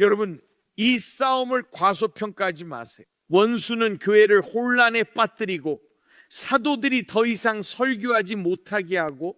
여러분, 이 싸움을 과소평가하지 마세요. 원수는 교회를 혼란에 빠뜨리고 사도들이 더 이상 설교하지 못하게 하고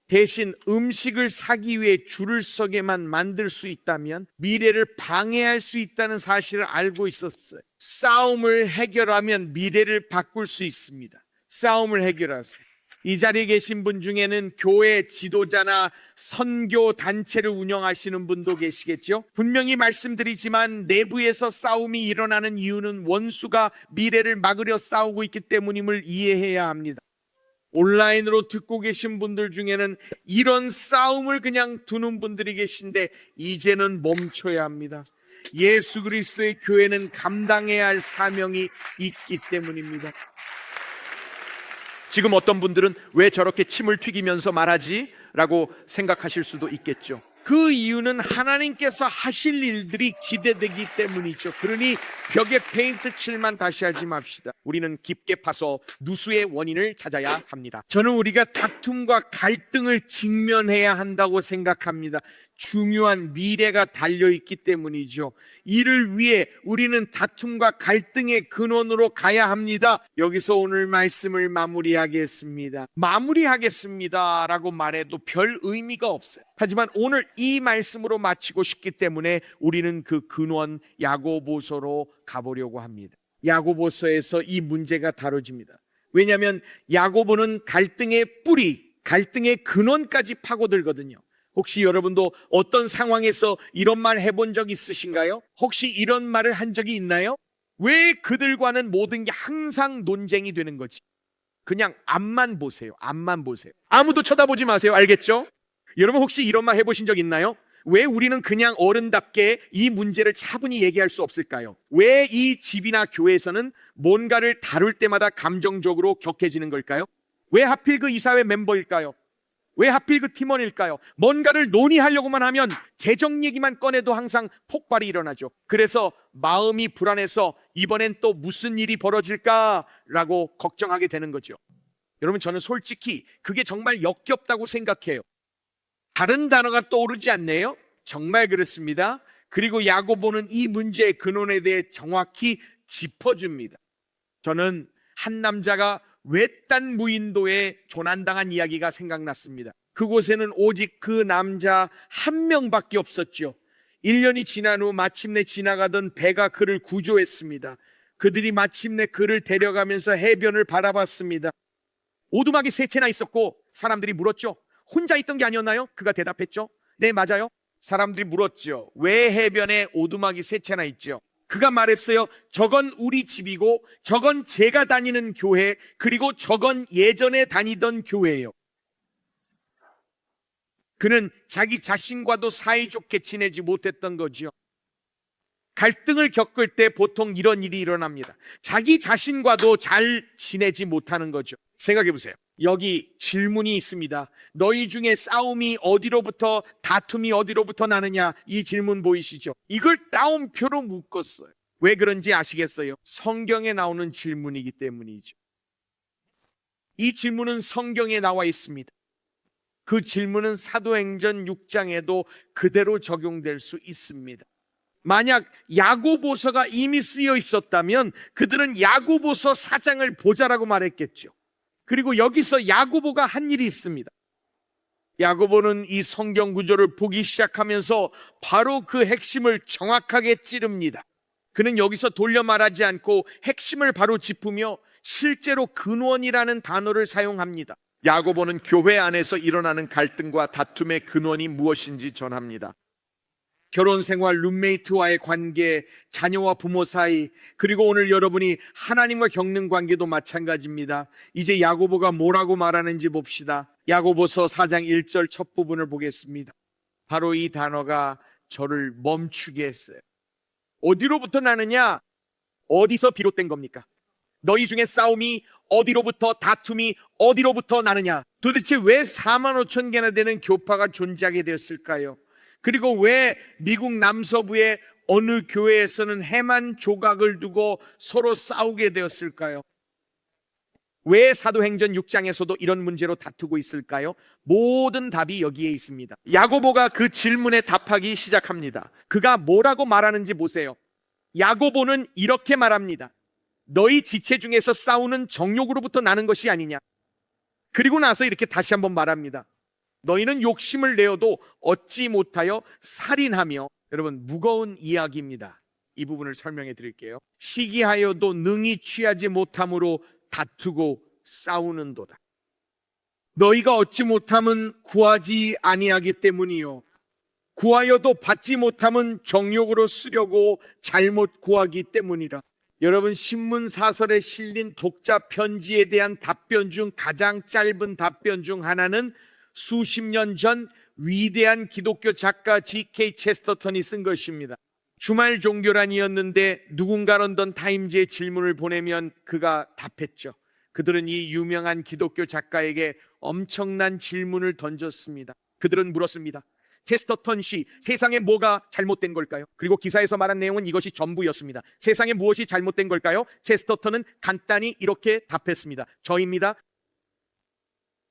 대신 음식을 사기 위해 줄을 서게만 만들 수 있다면 미래를 방해할 수 있다는 사실을 알고 있었어요. 싸움을 해결하면 미래를 바꿀 수 있습니다. 싸움을 해결하세요. 이 자리에 계신 분 중에는 교회 지도자나 선교 단체를 운영하시는 분도 계시겠죠? 분명히 말씀드리지만 내부에서 싸움이 일어나는 이유는 원수가 미래를 막으려 싸우고 있기 때문임을 이해해야 합니다. 온라인으로 듣고 계신 분들 중에는 이런 싸움을 그냥 두는 분들이 계신데 이제는 멈춰야 합니다. 예수 그리스도의 교회는 감당해야 할 사명이 있기 때문입니다. 지금 어떤 분들은 왜 저렇게 침을 튀기면서 말하지? 라고 생각하실 수도 있겠죠. 그 이유는 하나님께서 하실 일들이 기대되기 때문이죠. 그러니 벽에 페인트 칠만 다시 하지 맙시다. 우리는 깊게 파서 누수의 원인을 찾아야 합니다. 저는 우리가 다툼과 갈등을 직면해야 한다고 생각합니다. 중요한 미래가 달려있기 때문이죠. 이를 위해 우리는 다툼과 갈등의 근원으로 가야 합니다. 여기서 오늘 말씀을 마무리하겠습니다. 라고 말해도 별 의미가 없어요. 하지만 오늘 이 말씀으로 마치고 싶기 때문에 우리는 그 근원 야고보서로 가보려고 합니다. 야고보서에서 이 문제가 다뤄집니다. 왜냐하면 야고보는 갈등의 뿌리, 갈등의 근원까지 파고들거든요. 혹시 여러분도 어떤 상황에서 이런 말 해본 적 있으신가요? 혹시 이런 말을 한 적이 있나요? 왜 그들과는 모든 게 항상 논쟁이 되는 거지? 그냥 앞만 보세요. 앞만 보세요. 아무도 쳐다보지 마세요. 알겠죠? 여러분 혹시 이런 말 해보신 적 있나요? 왜 우리는 그냥 어른답게 이 문제를 차분히 얘기할 수 없을까요? 왜 이 집이나 교회에서는 뭔가를 다룰 때마다 감정적으로 격해지는 걸까요? 왜 하필 그 이사회 멤버일까요? 왜 하필 그 팀원일까요? 뭔가를 논의하려고만 하면 재정 얘기만 꺼내도 항상 폭발이 일어나죠. 그래서 마음이 불안해서 이번엔 또 무슨 일이 벌어질까라고 걱정하게 되는 거죠. 여러분, 저는 솔직히 그게 정말 역겹다고 생각해요. 다른 단어가 떠오르지 않네요? 정말 그렇습니다. 그리고 야고보는 이 문제의 근원에 대해 정확히 짚어줍니다. 저는 한 남자가 외딴 무인도에 조난당한 이야기가 생각났습니다. 그곳에는 오직 그 남자 한 명밖에 없었죠. 1년이 지난 후 마침내 지나가던 배가 그를 구조했습니다. 그들이 마침내 그를 데려가면서 해변을 바라봤습니다. 오두막이 세 채나 있었고 사람들이 물었죠. 혼자 있던 게 아니었나요? 그가 대답했죠. 네, 맞아요. 사람들이 물었죠. 왜 해변에 오두막이 세 채나 있죠? 그가 말했어요. 저건 우리 집이고 저건 제가 다니는 교회, 그리고 저건 예전에 다니던 교회예요. 그는 자기 자신과도 사이좋게 지내지 못했던 거죠. 갈등을 겪을 때 보통 이런 일이 일어납니다. 자기 자신과도 잘 지내지 못하는 거죠. 생각해 보세요. 여기 질문이 있습니다. 너희 중에 싸움이 어디로부터, 다툼이 어디로부터 나느냐? 이 질문 보이시죠? 이걸 따옴표로 묶었어요. 왜 그런지 아시겠어요? 성경에 나오는 질문이기 때문이죠. 이 질문은 성경에 나와 있습니다. 그 질문은 사도행전 6장에도 그대로 적용될 수 있습니다. 만약 야고보서가 이미 쓰여 있었다면 그들은 야고보서 4장을 보자라고 말했겠죠. 그리고 여기서 야고보가 한 일이 있습니다. 야고보는 이 성경 구조를 보기 시작하면서 바로 그 핵심을 정확하게 찌릅니다. 그는 여기서 돌려 말하지 않고 핵심을 바로 짚으며 실제로 근원이라는 단어를 사용합니다. 야고보는 교회 안에서 일어나는 갈등과 다툼의 근원이 무엇인지 전합니다. 결혼 생활, 룸메이트와의 관계, 자녀와 부모 사이, 그리고 오늘 여러분이 하나님과 겪는 관계도 마찬가지입니다. 이제 야고보가 뭐라고 말하는지 봅시다. 야고보서 4장 1절 첫 부분을 보겠습니다. 바로 이 단어가 저를 멈추게 했어요. 어디로부터 나느냐? 어디서 비롯된 겁니까? 너희 중에 싸움이 어디로부터, 다툼이 어디로부터 나느냐? 도대체 왜 4만 5천 개나 되는 교파가 존재하게 되었을까요? 그리고 왜 미국 남서부의 어느 교회에서는 해만 조각을 두고 서로 싸우게 되었을까요? 왜 사도행전 6장에서도 이런 문제로 다투고 있을까요? 모든 답이 여기에 있습니다. 야고보가 그 질문에 답하기 시작합니다. 그가 뭐라고 말하는지 보세요. 야고보는 이렇게 말합니다. 너희 지체 중에서 싸우는 정욕으로부터 나는 것이 아니냐. 그리고 나서 이렇게 다시 한번 말합니다. 너희는 욕심을 내어도 얻지 못하여 살인하며, 여러분 무거운 이야기입니다. 이 부분을 설명해 드릴게요. 시기하여도 능히 취하지 못함으로 다투고 싸우는도다. 너희가 얻지 못함은 구하지 아니하기 때문이요, 구하여도 받지 못함은 정욕으로 쓰려고 잘못 구하기 때문이라. 여러분, 신문 사설에 실린 독자 편지에 대한 답변 중 가장 짧은 답변 중 하나는 수십 년 전 위대한 기독교 작가 G.K. 체스터턴이 쓴 것입니다. 주말 종교란이었는데 누군가 런던 타임즈에 질문을 보내면 그가 답했죠. 그들은 이 유명한 기독교 작가에게 엄청난 질문을 던졌습니다. 그들은 물었습니다. 체스터턴 씨, 세상에 뭐가 잘못된 걸까요? 그리고 기사에서 말한 내용은 이것이 전부였습니다. 세상에 무엇이 잘못된 걸까요? 체스터턴은 간단히 이렇게 답했습니다. 저입니다.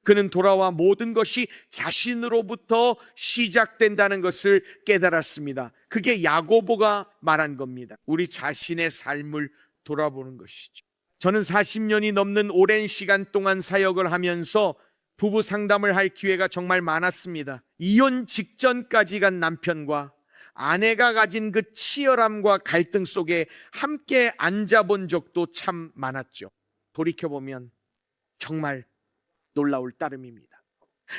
그는 돌아와 모든 것이 자신으로부터 시작된다는 것을 깨달았습니다. 그게 야고보가 말한 겁니다. 우리 자신의 삶을 돌아보는 것이죠. 저는 40년이 넘는 오랜 시간 동안 사역을 하면서 부부 상담을 할 기회가 정말 많았습니다. 이혼 직전까지 간 남편과 아내가 가진 그 치열함과 갈등 속에 함께 앉아본 적도 참 많았죠. 돌이켜보면 정말 놀라울 따름입니다.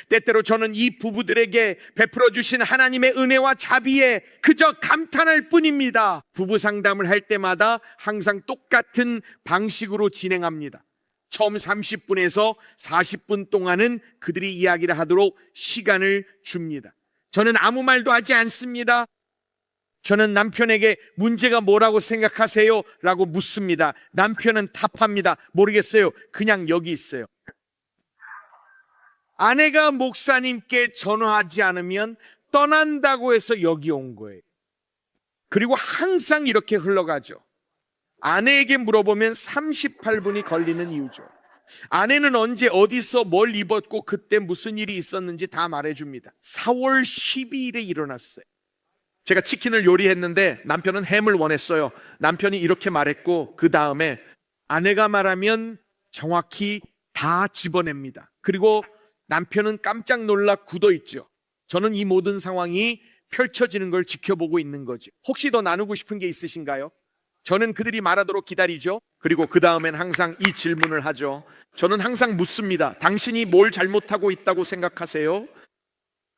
때때로 저는 이 부부들에게 베풀어 주신 하나님의 은혜와 자비에 그저 감탄할 뿐입니다. 부부 상담을 할 때마다 항상 똑같은 방식으로 진행합니다. 처음 30분에서 40분 동안은 그들이 이야기를 하도록 시간을 줍니다. 저는 아무 말도 하지 않습니다. 저는 남편에게 문제가 뭐라고 생각하세요? 라고 묻습니다. 남편은 답합니다. 모르겠어요. 그냥 여기 있어요. 아내가 목사님께 전화하지 않으면 떠난다고 해서 여기 온 거예요. 그리고 항상 이렇게 흘러가죠. 아내에게 물어보면 38분이 걸리는 이유죠. 아내는 언제 어디서 뭘 입었고 그때 무슨 일이 있었는지 다 말해줍니다. 4월 12일에 일어났어요. 제가 치킨을 요리했는데 남편은 햄을 원했어요. 남편이 이렇게 말했고 그 다음에 아내가 말하면 정확히 다 집어냅니다. 그리고 남편은 깜짝 놀라 굳어있죠. 저는 이 모든 상황이 펼쳐지는 걸 지켜보고 있는 거죠. 혹시 더 나누고 싶은 게 있으신가요? 저는 그들이 말하도록 기다리죠. 그리고 그 다음엔 항상 이 질문을 하죠. 저는 항상 묻습니다. 당신이 뭘 잘못하고 있다고 생각하세요?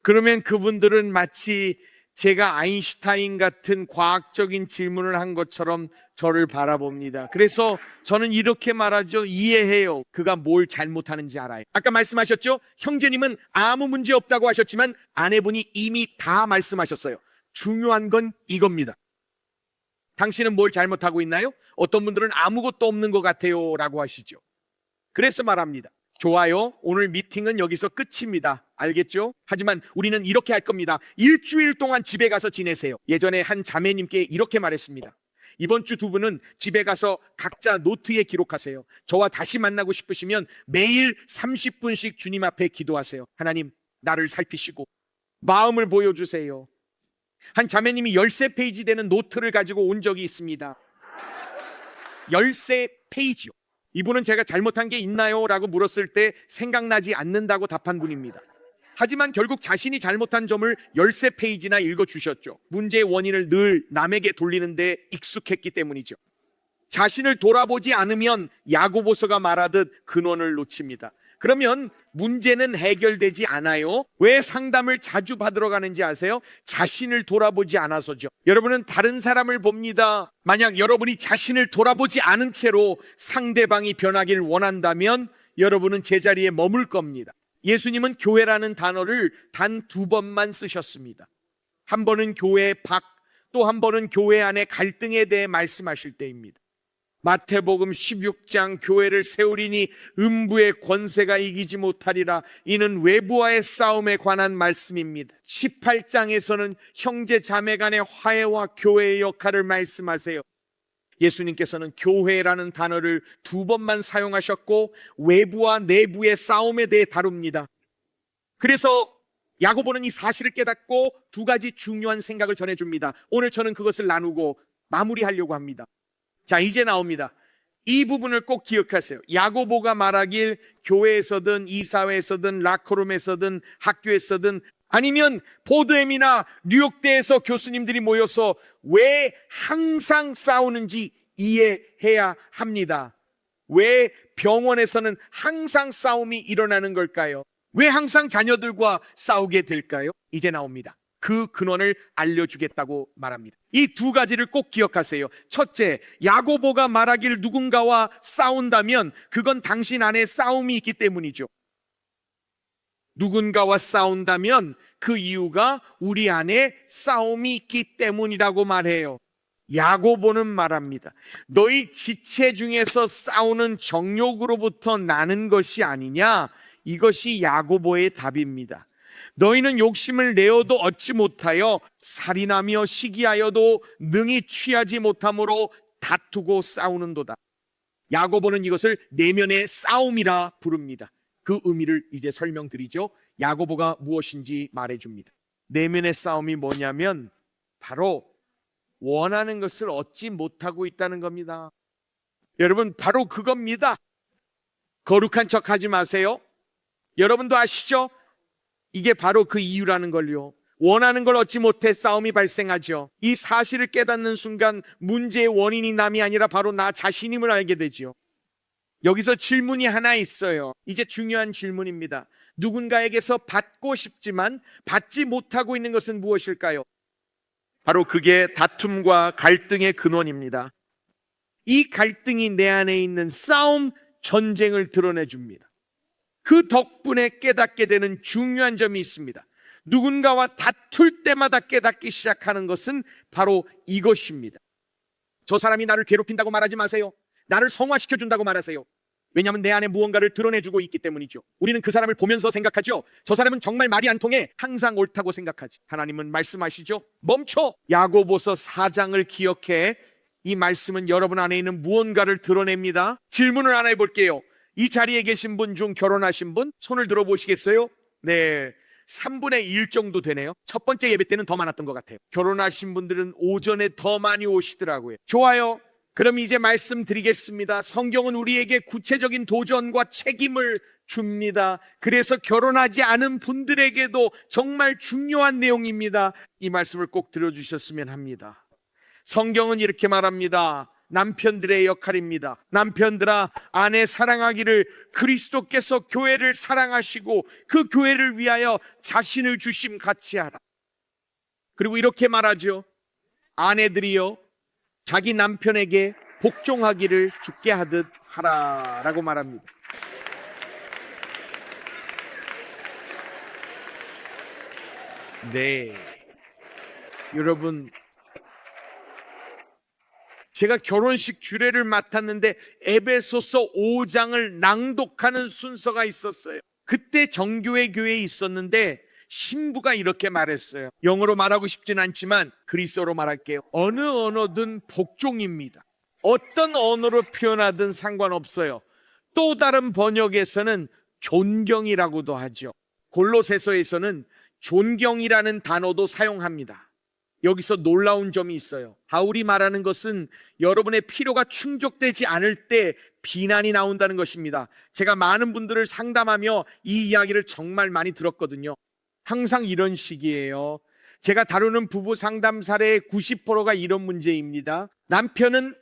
그러면 그분들은 마치 제가 아인슈타인 같은 과학적인 질문을 한 것처럼 저를 바라봅니다. 그래서 저는 이렇게 말하죠. 이해해요. 그가 뭘 잘못하는지 알아요. 아까 말씀하셨죠? 형제님은 아무 문제 없다고 하셨지만 아내분이 이미 다 말씀하셨어요. 중요한 건 이겁니다. 당신은 뭘 잘못하고 있나요? 어떤 분들은 아무것도 없는 것 같아요 라고 하시죠. 그래서 말합니다. 좋아요. 오늘 미팅은 여기서 끝입니다. 알겠죠? 하지만 우리는 이렇게 할 겁니다. 일주일 동안 집에 가서 지내세요. 예전에 한 자매님께 이렇게 말했습니다. 이번 주 두 분은 집에 가서 각자 노트에 기록하세요. 저와 다시 만나고 싶으시면 매일 30분씩 주님 앞에 기도하세요. 하나님, 나를 살피시고 마음을 보여주세요. 한 자매님이 13페이지 되는 노트를 가지고 온 적이 있습니다. 13페이지요. 이분은 제가 잘못한 게 있나요? 라고 물었을 때 생각나지 않는다고 답한 분입니다. 하지만 결국 자신이 잘못한 점을 13페이지나 읽어주셨죠. 문제의 원인을 늘 남에게 돌리는데 익숙했기 때문이죠. 자신을 돌아보지 않으면 야고보서가 말하듯 근원을 놓칩니다. 그러면 문제는 해결되지 않아요. 왜 상담을 자주 받으러 가는지 아세요? 자신을 돌아보지 않아서죠. 여러분은 다른 사람을 봅니다. 만약 여러분이 자신을 돌아보지 않은 채로 상대방이 변하길 원한다면 여러분은 제자리에 머물 겁니다. 예수님은 교회라는 단어를 단 2번만 쓰셨습니다. 한 번은 교회 밖, 또 한 번은 교회 안의 갈등에 대해 말씀하실 때입니다. 마태복음 16장 교회를 세우리니 음부의 권세가 이기지 못하리라. 이는 외부와의 싸움에 관한 말씀입니다. 18장에서는 형제 자매 간의 화해와 교회의 역할을 말씀하세요. 예수님께서는 교회라는 단어를 2번만 사용하셨고 외부와 내부의 싸움에 대해 다룹니다. 그래서 야고보는 이 사실을 깨닫고 2가지 중요한 생각을 전해줍니다. 오늘 저는 그것을 나누고 마무리하려고 합니다. 자, 이제 나옵니다. 이 부분을 꼭 기억하세요. 야고보가 말하길 교회에서든 이사회에서든 라커룸에서든 학교에서든 아니면 보드햄이나 뉴욕대에서 교수님들이 모여서 왜 항상 싸우는지 이해해야 합니다. 왜 병원에서는 항상 싸움이 일어나는 걸까요? 왜 항상 자녀들과 싸우게 될까요? 이제 나옵니다. 그 근원을 알려주겠다고 말합니다. 이 2가지를 꼭 기억하세요. 첫째, 야고보가 말하길 누군가와 싸운다면 그건 당신 안에 싸움이 있기 때문이죠. 누군가와 싸운다면 그 이유가 우리 안에 싸움이 있기 때문이라고 말해요. 야고보는 말합니다. 너희 지체 중에서 싸우는 정욕으로부터 나는 것이 아니냐? 이것이 야고보의 답입니다. 너희는 욕심을 내어도 얻지 못하여 살인하며 시기하여도 능히 취하지 못함으로 다투고 싸우는도다. 야고보는 이것을 내면의 싸움이라 부릅니다. 그 의미를 이제 설명드리죠. 야고보가 무엇인지 말해줍니다. 내면의 싸움이 뭐냐면 바로 원하는 것을 얻지 못하고 있다는 겁니다. 여러분, 바로 그겁니다. 거룩한 척 하지 마세요. 여러분도 아시죠? 이게 바로 그 이유라는 걸요. 원하는 걸 얻지 못해 싸움이 발생하죠. 이 사실을 깨닫는 순간 문제의 원인이 남이 아니라 바로 나 자신임을 알게 되죠. 여기서 질문이 하나 있어요. 이제 중요한 질문입니다. 누군가에게서 받고 싶지만 받지 못하고 있는 것은 무엇일까요? 바로 그게 다툼과 갈등의 근원입니다. 이 갈등이 내 안에 있는 싸움, 전쟁을 드러내 줍니다. 그 덕분에 깨닫게 되는 중요한 점이 있습니다. 누군가와 다툴 때마다 깨닫기 시작하는 것은 바로 이것입니다. 저 사람이 나를 괴롭힌다고 말하지 마세요. 나를 성화시켜준다고 말하세요. 왜냐하면 내 안에 무언가를 드러내주고 있기 때문이죠. 우리는 그 사람을 보면서 생각하죠. 저 사람은 정말 말이 안 통해. 항상 옳다고 생각하지. 하나님은 말씀하시죠. 멈춰. 야고보서 4장을 기억해. 이 말씀은 여러분 안에 있는 무언가를 드러냅니다. 질문을 하나 해볼게요. 이 자리에 계신 분 중 결혼하신 분 손을 들어보시겠어요? 네, 3분의 1 정도 되네요. 첫 번째 예배 때는 더 많았던 것 같아요. 결혼하신 분들은 오전에 더 많이 오시더라고요. 좋아요. 그럼 이제 말씀드리겠습니다. 성경은 우리에게 구체적인 도전과 책임을 줍니다. 그래서 결혼하지 않은 분들에게도 정말 중요한 내용입니다. 이 말씀을 꼭 들어주셨으면 합니다. 성경은 이렇게 말합니다. 남편들의 역할입니다. 남편들아, 아내 사랑하기를 그리스도께서 교회를 사랑하시고 그 교회를 위하여 자신을 주심 같이 하라. 그리고 이렇게 말하죠. 아내들이여 자기 남편에게 복종하기를 주께 하듯 하라라고 말합니다. 네, 여러분, 제가 결혼식 주례를 맡았는데 에베소서 5장을 낭독하는 순서가 있었어요. 그때 정교회 교회에 있었는데 신부가 이렇게 말했어요. 영어로 말하고 싶진 않지만 그리스어로 말할게요. 어느 언어든 복종입니다. 어떤 언어로 표현하든 상관없어요. 또 다른 번역에서는 존경이라고도 하죠. 골로새서에서는 존경이라는 단어도 사용합니다. 여기서 놀라운 점이 있어요. 바울이 말하는 것은 여러분의 필요가 충족되지 않을 때 비난이 나온다는 것입니다. 제가 많은 분들을 상담하며 이 이야기를 정말 많이 들었거든요. 항상 이런 식이에요. 제가 다루는 부부 상담 사례의 90%가 이런 문제입니다. 남편은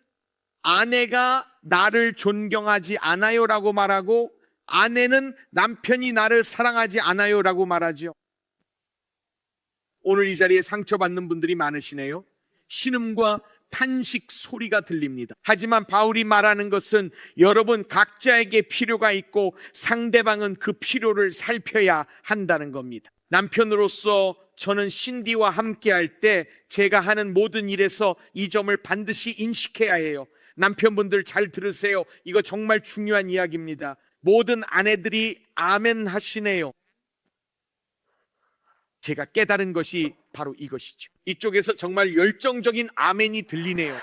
아내가 나를 존경하지 않아요라고 말하고 아내는 남편이 나를 사랑하지 않아요라고 말하죠. 오늘 이 자리에 상처받는 분들이 많으시네요. 신음과 탄식 소리가 들립니다. 하지만 바울이 말하는 것은 여러분 각자에게 필요가 있고 상대방은 그 필요를 살펴야 한다는 겁니다. 남편으로서 저는 신디와 함께 할 때 제가 하는 모든 일에서 이 점을 반드시 인식해야 해요. 남편분들 잘 들으세요. 이거 정말 중요한 이야기입니다. 모든 아내들이 아멘 하시네요. 제가 깨달은 것이 바로 이것이죠. 이쪽에서 정말 열정적인 아멘이 들리네요.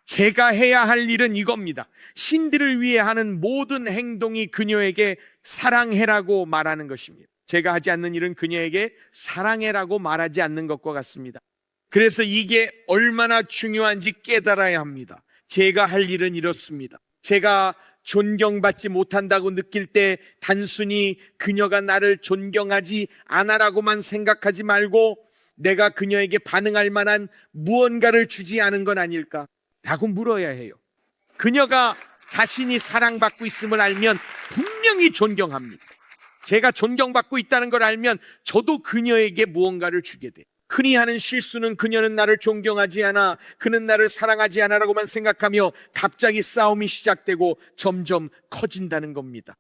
제가 해야 할 일은 이겁니다. 신디를 위해 하는 모든 행동이 그녀에게 사랑해라고 말하는 것입니다. 제가 하지 않는 일은 그녀에게 사랑해라고 말하지 않는 것과 같습니다. 그래서 이게 얼마나 중요한지 깨달아야 합니다. 제가 할 일은 이렇습니다. 제가 존경받지 못한다고 느낄 때 단순히 그녀가 나를 존경하지 않아라고만 생각하지 말고 내가 그녀에게 반응할 만한 무언가를 주지 않은 건 아닐까? 라고 물어야 해요. 그녀가 자신이 사랑받고 있음을 알면 분명히 존경합니다. 제가 존경받고 있다는 걸 알면 저도 그녀에게 무언가를 주게 돼요. 흔히 하는 실수는 그녀는 나를 존경하지 않아, 그는 나를 사랑하지 않아라고만 생각하며 갑자기 싸움이 시작되고 점점 커진다는 겁니다.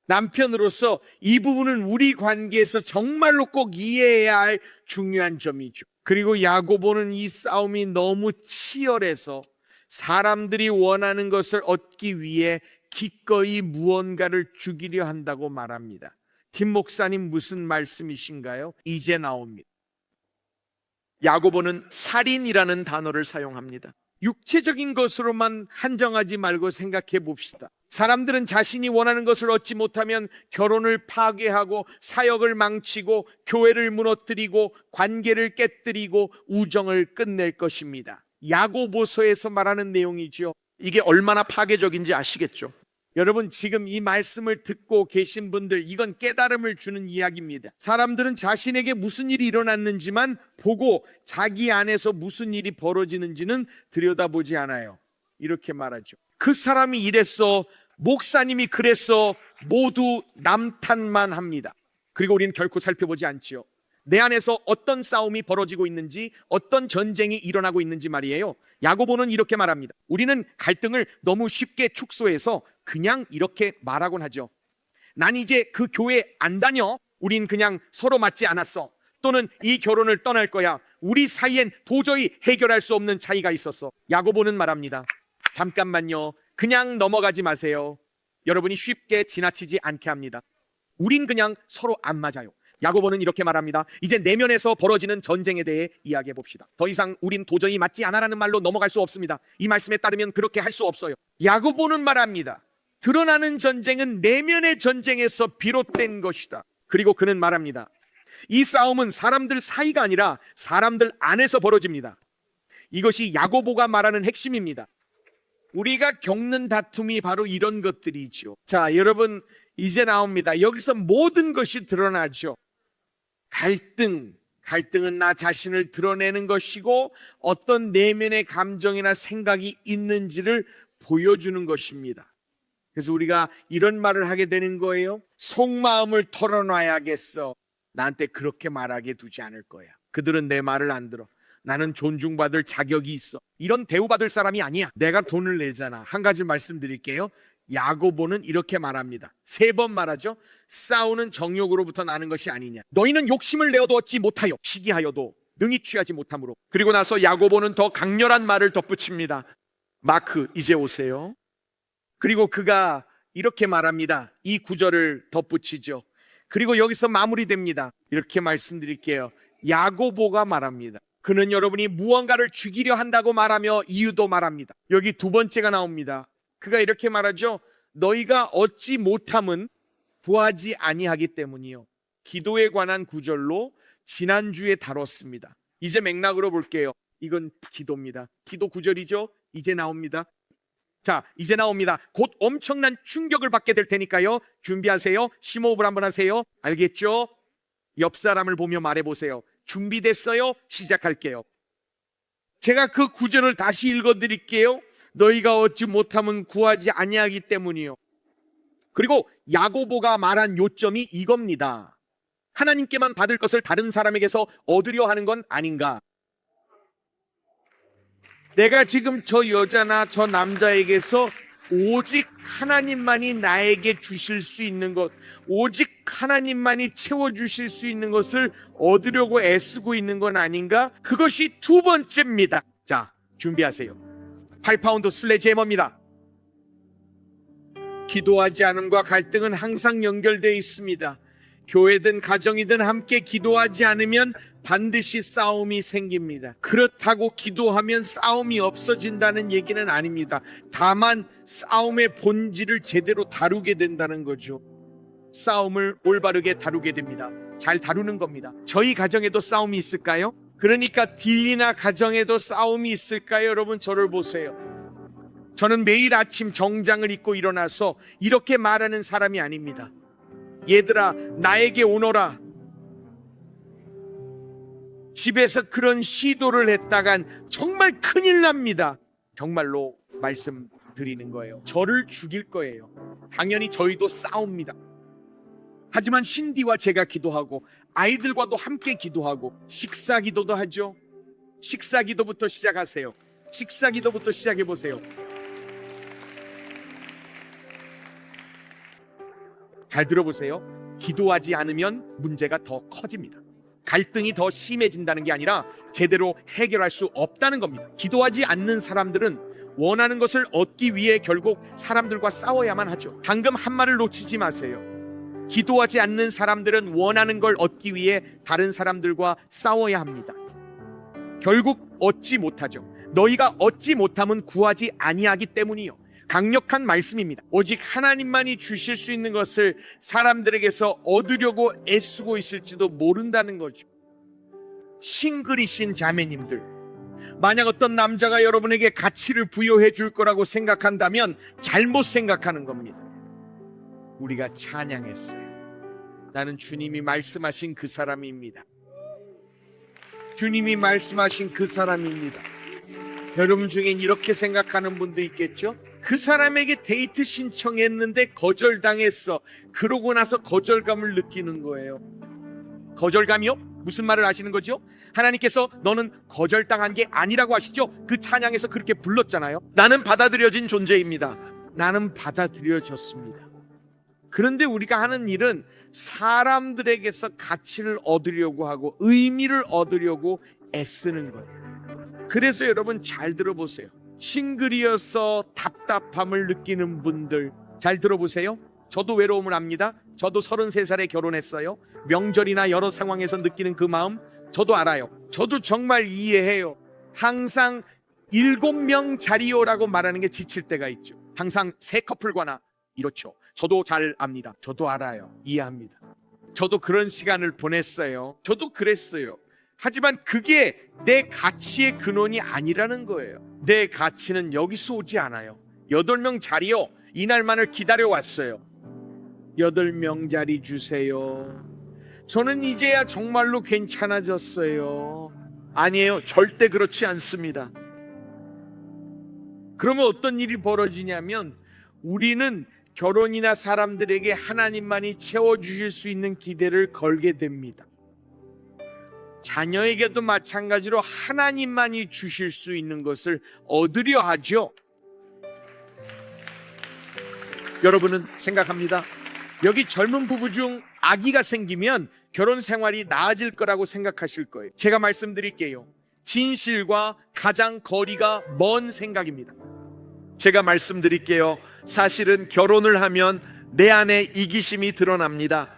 남편으로서 이 부분은 우리 관계에서 정말로 꼭 이해해야 할 중요한 점이죠. 그리고 야고보는 이 싸움이 너무 치열해서 사람들이 원하는 것을 얻기 위해 기꺼이 무언가를 죽이려 한다고 말합니다. 팀 목사님 무슨 말씀이신가요? 이제 나옵니다. 야고보는 살인이라는 단어를 사용합니다. 육체적인 것으로만 한정하지 말고 생각해 봅시다. 사람들은 자신이 원하는 것을 얻지 못하면 결혼을 파괴하고 사역을 망치고 교회를 무너뜨리고 관계를 깨뜨리고 우정을 끝낼 것입니다. 야고보서에서 말하는 내용이죠. 이게 얼마나 파괴적인지 아시겠죠? 여러분 지금 이 말씀을 듣고 계신 분들 이건 깨달음을 주는 이야기입니다. 사람들은 자신에게 무슨 일이 일어났는지만 보고 자기 안에서 무슨 일이 벌어지는지는 들여다보지 않아요. 이렇게 말하죠. 그 사람이 이랬어, 목사님이 그랬어, 모두 남탓만 합니다. 그리고 우리는 결코 살펴보지 않지요. 내 안에서 어떤 싸움이 벌어지고 있는지, 어떤 전쟁이 일어나고 있는지 말이에요. 야고보는 이렇게 말합니다. 우리는 갈등을 너무 쉽게 축소해서 그냥 이렇게 말하곤 하죠. 난 이제 그 교회 안 다녀. 우린 그냥 서로 맞지 않았어. 또는 이 결혼을 떠날 거야. 우리 사이엔 도저히 해결할 수 없는 차이가 있었어. 야고보는 말합니다. 잠깐만요. 그냥 넘어가지 마세요. 여러분이 쉽게 지나치지 않게 합니다. 우린 그냥 서로 안 맞아요. 야고보는 이렇게 말합니다. 이제 내면에서 벌어지는 전쟁에 대해 이야기해 봅시다. 더 이상 우린 도저히 맞지 않아라는 말로 넘어갈 수 없습니다. 이 말씀에 따르면 그렇게 할 수 없어요. 야고보는 말합니다. 드러나는 전쟁은 내면의 전쟁에서 비롯된 것이다. 그리고 그는 말합니다. 이 싸움은 사람들 사이가 아니라 사람들 안에서 벌어집니다. 이것이 야고보가 말하는 핵심입니다. 우리가 겪는 다툼이 바로 이런 것들이죠. 자, 여러분 이제 나옵니다. 여기서 모든 것이 드러나죠. 갈등은 나 자신을 드러내는 것이고 어떤 내면의 감정이나 생각이 있는지를 보여주는 것입니다. 그래서 우리가 이런 말을 하게 되는 거예요. 속마음을 털어놔야겠어. 나한테 그렇게 말하게 두지 않을 거야. 그들은 내 말을 안 들어. 나는 존중받을 자격이 있어. 이런 대우받을 사람이 아니야. 내가 돈을 내잖아. 한 가지 말씀드릴게요. 야고보는 이렇게 말합니다. 3번 말하죠. 싸우는 정욕으로부터 나는 것이 아니냐. 너희는 욕심을 내어도 얻지 못하여 시기하여도 능히 취하지 못함으로. 그리고 나서 야고보는 더 강렬한 말을 덧붙입니다. 마크, 이제 오세요. 그리고 그가 이렇게 말합니다. 이 구절을 덧붙이죠. 그리고 여기서 마무리됩니다. 이렇게 말씀드릴게요. 야고보가 말합니다. 그는 여러분이 무언가를 죽이려 한다고 말하며 이유도 말합니다. 여기 2번째가 나옵니다. 그가 이렇게 말하죠. 너희가 얻지 못함은 구하지 아니하기 때문이요. 기도에 관한 구절로 지난주에 다뤘습니다. 이제 맥락으로 볼게요. 이건 기도입니다. 기도 구절이죠. 이제 나옵니다. 자, 이제 나옵니다. 곧 엄청난 충격을 받게 될 테니까요. 준비하세요. 심호흡을 한번 하세요. 알겠죠? 옆 사람을 보며 말해보세요. 준비됐어요? 시작할게요. 제가 그 구절을 다시 읽어드릴게요. 너희가 얻지 못하면 구하지 아니하기 때문이요. 그리고 야고보가 말한 요점이 이겁니다. 하나님께만 받을 것을 다른 사람에게서 얻으려 하는 건 아닌가? 내가 지금 저 여자나 저 남자에게서 오직 하나님만이 나에게 주실 수 있는 것, 오직 하나님만이 채워주실 수 있는 것을 얻으려고 애쓰고 있는 건 아닌가? 그것이 두 번째입니다. 자, 준비하세요. 8파운드 슬래지해머입니다. 기도하지 않음과 갈등은 항상 연결되어 있습니다. 교회든 가정이든 함께 기도하지 않으면 반드시 싸움이 생깁니다. 그렇다고 기도하면 싸움이 없어진다는 얘기는 아닙니다. 다만 싸움의 본질을 제대로 다루게 된다는 거죠. 싸움을 올바르게 다루게 됩니다. 잘 다루는 겁니다. 저희 가정에도 싸움이 있을까요? 그러니까 딜리나 가정에도 싸움이 있을까요? 여러분, 저를 보세요. 저는 매일 아침 정장을 입고 일어나서 이렇게 말하는 사람이 아닙니다. 얘들아, 나에게 오너라. 집에서 그런 시도를 했다간 정말 큰일 납니다. 정말로 말씀드리는 거예요. 저를 죽일 거예요. 당연히 저희도 싸웁니다. 하지만 신디와 제가 기도하고 아이들과도 함께 기도하고 식사 기도도 하죠. 식사 기도부터 시작하세요. 식사 기도부터 시작해 보세요. 잘 들어보세요. 기도하지 않으면 문제가 더 커집니다. 갈등이 더 심해진다는 게 아니라 제대로 해결할 수 없다는 겁니다. 기도하지 않는 사람들은 원하는 것을 얻기 위해 결국 사람들과 싸워야만 하죠. 방금 한 말을 놓치지 마세요. 기도하지 않는 사람들은 원하는 걸 얻기 위해 다른 사람들과 싸워야 합니다. 결국 얻지 못하죠. 너희가 얻지 못하면 구하지 아니하기 때문이요. 강력한 말씀입니다. 오직 하나님만이 주실 수 있는 것을 사람들에게서 얻으려고 애쓰고 있을지도 모른다는 거죠. 싱글이신 자매님들, 만약 어떤 남자가 여러분에게 가치를 부여해 줄 거라고 생각한다면 잘못 생각하는 겁니다. 우리가 찬양했어요. 나는 주님이 말씀하신 그 사람입니다. 주님이 말씀하신 그 사람입니다. 여러분 중엔 이렇게 생각하는 분도 있겠죠? 그 사람에게 데이트 신청했는데 거절당했어. 그러고 나서 거절감을 느끼는 거예요. 거절감이요? 무슨 말을 하시는 거죠? 하나님께서 너는 거절당한 게 아니라고 하시죠? 그 찬양에서 그렇게 불렀잖아요. 나는 받아들여진 존재입니다. 나는 받아들여졌습니다. 그런데 우리가 하는 일은 사람들에게서 가치를 얻으려고 하고 의미를 얻으려고 애쓰는 거예요. 그래서 여러분 잘 들어보세요. 싱글이어서 답답함을 느끼는 분들 잘 들어보세요. 저도 외로움을 압니다. 저도 33살에 결혼했어요. 명절이나 여러 상황에서 느끼는 그 마음 저도 알아요. 저도 정말 이해해요. 항상 7명 자리요라고 말하는 게 지칠 때가 있죠. 항상 새 커플과나 이렇죠. 저도 잘 압니다. 저도 알아요. 이해합니다. 저도 그런 시간을 보냈어요. 저도 그랬어요. 하지만 그게 내 가치의 근원이 아니라는 거예요. 내 가치는 여기서 오지 않아요. 8명 자리요. 이날만을 기다려왔어요. 8명 자리 주세요. 저는 이제야 정말로 괜찮아졌어요. 아니에요. 절대 그렇지 않습니다. 그러면 어떤 일이 벌어지냐면 우리는 결혼이나 사람들에게 하나님만이 채워주실 수 있는 기대를 걸게 됩니다. 자녀에게도 마찬가지로 하나님만이 주실 수 있는 것을 얻으려 하죠. 여러분은 생각합니다. 여기 젊은 부부 중 아기가 생기면 결혼 생활이 나아질 거라고 생각하실 거예요. 제가 말씀드릴게요. 진실과 가장 거리가 먼 생각입니다. 제가 말씀드릴게요. 사실은 결혼을 하면 내 안에 이기심이 드러납니다.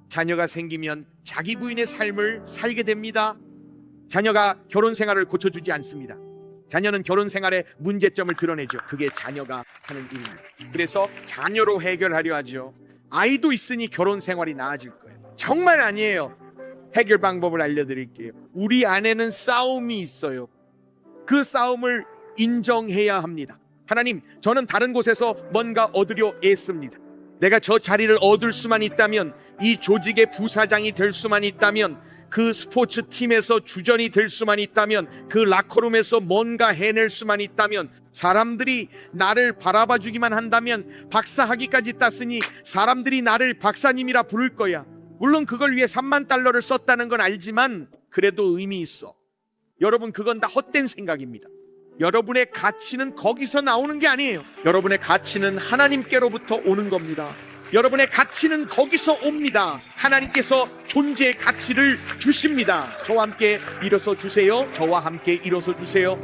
자녀가 생기면 자기 부인의 삶을 살게 됩니다. 자녀가 결혼 생활을 고쳐주지 않습니다. 자녀는 결혼 생활의 문제점을 드러내죠. 그게 자녀가 하는 일입니다. 그래서 자녀로 해결하려 하죠. 아이도 있으니 결혼 생활이 나아질 거예요. 정말 아니에요. 해결 방법을 알려드릴게요. 우리 안에는 싸움이 있어요. 그 싸움을 인정해야 합니다. 하나님, 저는 다른 곳에서 뭔가 얻으려 애씁니다. 내가 저 자리를 얻을 수만 있다면, 이 조직의 부사장이 될 수만 있다면, 그 스포츠 팀에서 주전이 될 수만 있다면, 그 라커룸에서 뭔가 해낼 수만 있다면, 사람들이 나를 바라봐 주기만 한다면, 박사학위까지 땄으니 사람들이 나를 박사님이라 부를 거야. 물론 그걸 위해 3만 달러를 썼다는 건 알지만 그래도 의미 있어. 여러분, 그건 다 헛된 생각입니다. 여러분의 가치는 거기서 나오는 게 아니에요. 여러분의 가치는 하나님께로부터 오는 겁니다. 여러분의 가치는 거기서 옵니다. 하나님께서 존재의 가치를 주십니다. 저와 함께 일어서 주세요. 저와 함께 일어서 주세요.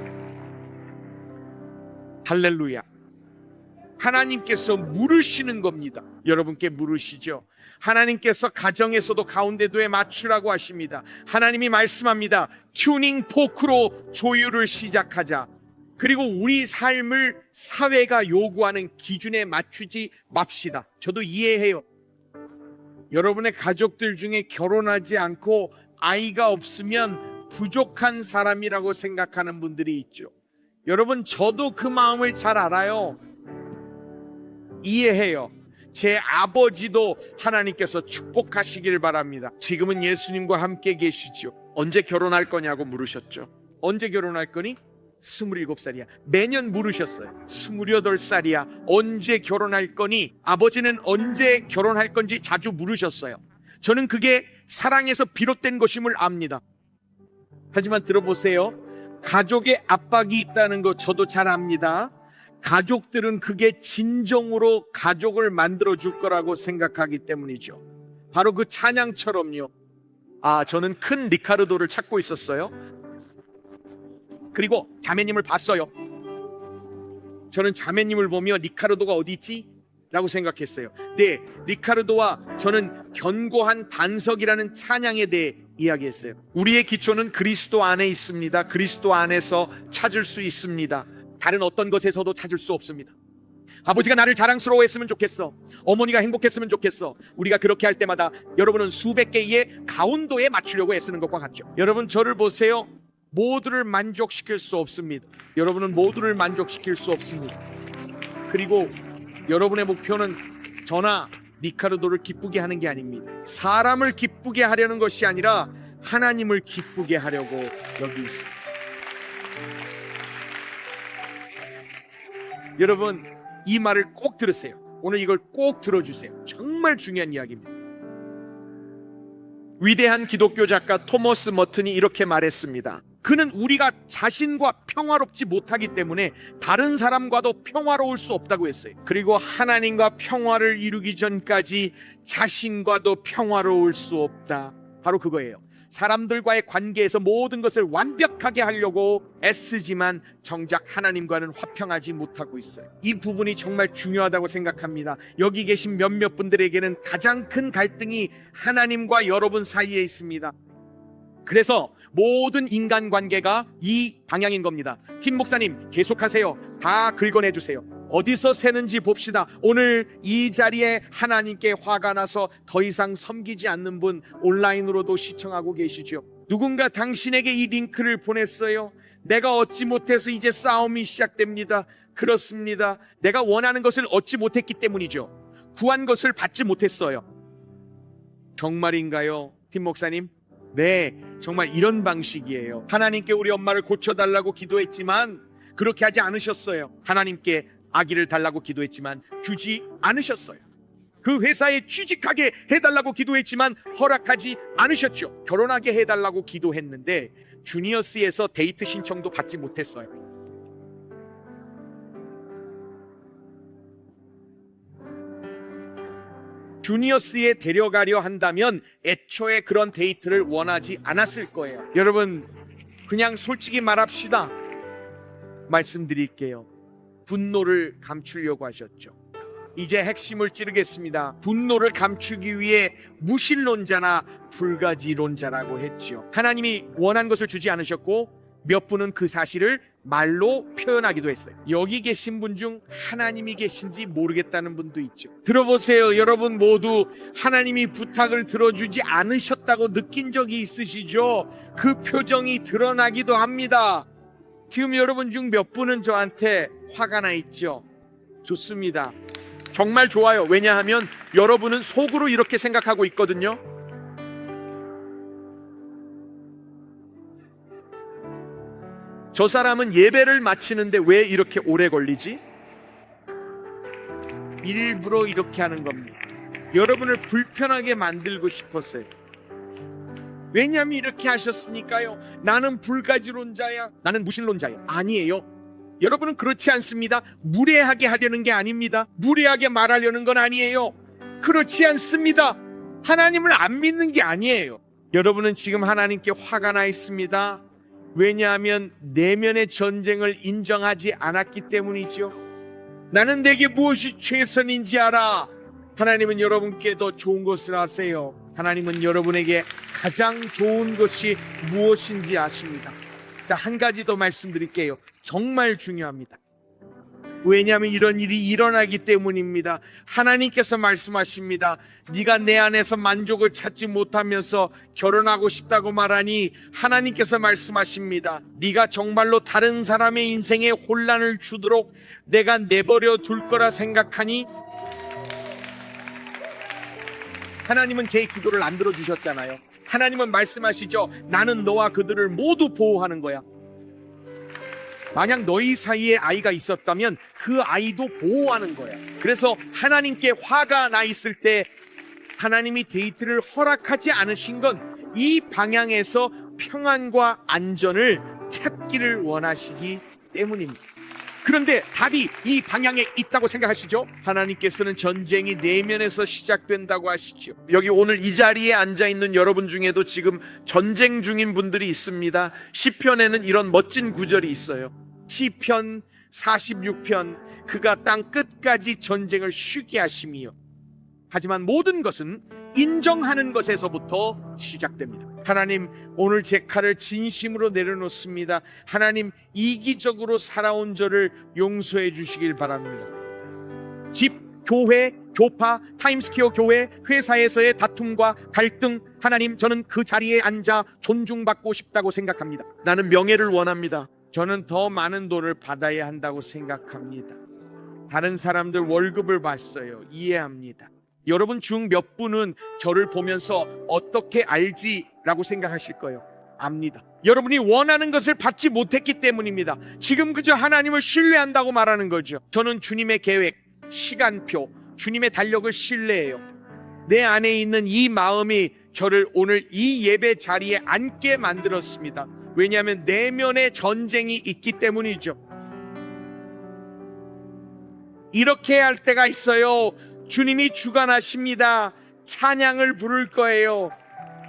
할렐루야. 하나님께서 물으시는 겁니다. 여러분께 물으시죠. 하나님께서 가정에서도 가운데도에 맞추라고 하십니다. 하나님이 말씀합니다. 튜닝 포크로 조율을 시작하자. 그리고 우리 삶을 사회가 요구하는 기준에 맞추지 맙시다. 저도 이해해요. 여러분의 가족들 중에 결혼하지 않고 아이가 없으면 부족한 사람이라고 생각하는 분들이 있죠. 여러분, 저도 그 마음을 잘 알아요. 이해해요. 제 아버지도 하나님께서 축복하시길 바랍니다. 지금은 예수님과 함께 계시죠. 언제 결혼할 거냐고 물으셨죠. 언제 결혼할 거니? 27살이야. 매년 물으셨어요. 28살이야. 언제 결혼할 거니? 아버지는 언제 결혼할 건지 자주 물으셨어요. 저는 그게 사랑에서 비롯된 것임을 압니다. 하지만 들어보세요. 가족의 압박이 있다는 거 저도 잘 압니다. 가족들은 그게 진정으로 가족을 만들어 줄 거라고 생각하기 때문이죠. 바로 그 찬양처럼요. 저는 큰 리카르도를 찾고 있었어요. 그리고 자매님을 봤어요. 저는 자매님을 보며 리카르도가 어디 있지? 라고 생각했어요. 네, 리카르도와 저는 견고한 반석이라는 찬양에 대해 이야기했어요. 우리의 기초는 그리스도 안에 있습니다. 그리스도 안에서 찾을 수 있습니다. 다른 어떤 것에서도 찾을 수 없습니다. 아버지가 나를 자랑스러워했으면 좋겠어. 어머니가 행복했으면 좋겠어. 우리가 그렇게 할 때마다 여러분은 수백 개의 가운도에 맞추려고 애쓰는 것과 같죠. 여러분, 저를 보세요. 모두를 만족시킬 수 없습니다. 여러분은 모두를 만족시킬 수 없습니다. 그리고 여러분의 목표는 저나 리카르도를 기쁘게 하는 게 아닙니다. 사람을 기쁘게 하려는 것이 아니라 하나님을 기쁘게 하려고 여기 있습니다. 여러분, 이 말을 꼭 들으세요. 오늘 이걸 꼭 들어주세요. 정말 중요한 이야기입니다. 위대한 기독교 작가 토머스 머튼이 이렇게 말했습니다. 그는 우리가 자신과 평화롭지 못하기 때문에 다른 사람과도 평화로울 수 없다고 했어요. 그리고 하나님과 평화를 이루기 전까지 자신과도 평화로울 수 없다. 바로 그거예요. 사람들과의 관계에서 모든 것을 완벽하게 하려고 애쓰지만 정작 하나님과는 화평하지 못하고 있어요. 이 부분이 정말 중요하다고 생각합니다. 여기 계신 몇몇 분들에게는 가장 큰 갈등이 하나님과 여러분 사이에 있습니다. 그래서 모든 인간관계가 이 방향인 겁니다. 팀 목사님 계속하세요. 다 긁어내주세요. 어디서 새는지 봅시다. 오늘 이 자리에 하나님께 화가 나서 더 이상 섬기지 않는 분 온라인으로도 시청하고 계시죠. 누군가 당신에게 이 링크를 보냈어요. 내가 얻지 못해서 이제 싸움이 시작됩니다. 그렇습니다. 내가 원하는 것을 얻지 못했기 때문이죠. 구한 것을 받지 못했어요. 정말인가요, 팀 목사님? 네, 정말 이런 방식이에요. 하나님께 우리 엄마를 고쳐달라고 기도했지만 그렇게 하지 않으셨어요. 하나님께 아기를 달라고 기도했지만 주지 않으셨어요. 그 회사에 취직하게 해달라고 기도했지만 허락하지 않으셨죠. 결혼하게 해달라고 기도했는데 주니어스에서 데이트 신청도 받지 못했어요. 주니어스에 데려가려 한다면 애초에 그런 데이트를 원하지 않았을 거예요. 여러분, 그냥 솔직히 말합시다. 말씀드릴게요. 분노를 감추려고 하셨죠. 이제 핵심을 찌르겠습니다. 분노를 감추기 위해 무신론자나 불가지론자라고 했죠. 하나님이 원한 것을 주지 않으셨고 몇 분은 그 사실을 말로 표현하기도 했어요. 여기 계신 분 중 하나님이 계신지 모르겠다는 분도 있죠. 들어보세요. 여러분 모두 하나님이 부탁을 들어주지 않으셨다고 느낀 적이 있으시죠? 그 표정이 드러나기도 합니다. 지금 여러분 중 몇 분은 저한테 화가 나 있죠? 좋습니다. 정말 좋아요. 왜냐하면 여러분은 속으로 이렇게 생각하고 있거든요. 저 사람은 예배를 마치는데 왜 이렇게 오래 걸리지? 일부러 이렇게 하는 겁니다. 여러분을 불편하게 만들고 싶었어요. 왜냐하면 이렇게 하셨으니까요. 나는 불가지론자야, 나는 무신론자야. 아니에요. 여러분은 그렇지 않습니다. 무례하게 하려는 게 아닙니다. 무례하게 말하려는 건 아니에요. 그렇지 않습니다. 하나님을 안 믿는 게 아니에요. 여러분은 지금 하나님께 화가 나 있습니다. 왜냐하면 내면의 전쟁을 인정하지 않았기 때문이죠. 나는 내게 무엇이 최선인지 알아. 하나님은 여러분께 더 좋은 것을 아세요. 하나님은 여러분에게 가장 좋은 것이 무엇인지 아십니다. 자, 한 가지 더 말씀드릴게요. 정말 중요합니다. 왜냐하면 이런 일이 일어나기 때문입니다. 하나님께서 말씀하십니다. 네가 내 안에서 만족을 찾지 못하면서 결혼하고 싶다고 말하니 하나님께서 말씀하십니다. 네가 정말로 다른 사람의 인생에 혼란을 주도록 내가 내버려 둘 거라 생각하니? 하나님은 제 기도를 안 들어주셨잖아요. 하나님은 말씀하시죠. 나는 너와 그들을 모두 보호하는 거야. 만약 너희 사이에 아이가 있었다면 그 아이도 보호하는 거야. 그래서 하나님께 화가 나 있을 때 하나님이 데이트를 허락하지 않으신 건 이 방향에서 평안과 안전을 찾기를 원하시기 때문입니다. 그런데 답이 이 방향에 있다고 생각하시죠? 하나님께서는 전쟁이 내면에서 시작된다고 하시죠. 여기 오늘 이 자리에 앉아있는 여러분 중에도 지금 전쟁 중인 분들이 있습니다. 시편에는 이런 멋진 구절이 있어요. 시편 46편 그가 땅 끝까지 전쟁을 쉬게 하심이요. 하지만 모든 것은 인정하는 것에서부터 시작됩니다. 하나님, 오늘 제 칼을 진심으로 내려놓습니다. 하나님, 이기적으로 살아온 저를 용서해 주시길 바랍니다. 집, 교회, 교파, 타임스퀘어 교회, 회사에서의 다툼과 갈등, 하나님, 저는 그 자리에 앉아 존중받고 싶다고 생각합니다. 나는 명예를 원합니다. 저는 더 많은 돈을 받아야 한다고 생각합니다. 다른 사람들 월급을 봤어요. 이해합니다. 여러분 중 몇 분은 저를 보면서 어떻게 알지? 라고 생각하실 거예요. 압니다. 여러분이 원하는 것을 받지 못했기 때문입니다. 지금 그저 하나님을 신뢰한다고 말하는 거죠. 저는 주님의 계획, 시간표, 주님의 달력을 신뢰해요. 내 안에 있는 이 마음이 저를 오늘 이 예배 자리에 앉게 만들었습니다. 왜냐하면 내면에 전쟁이 있기 때문이죠. 이렇게 할 때가 있어요. 주님이 주관하십니다. 찬양을 부를 거예요.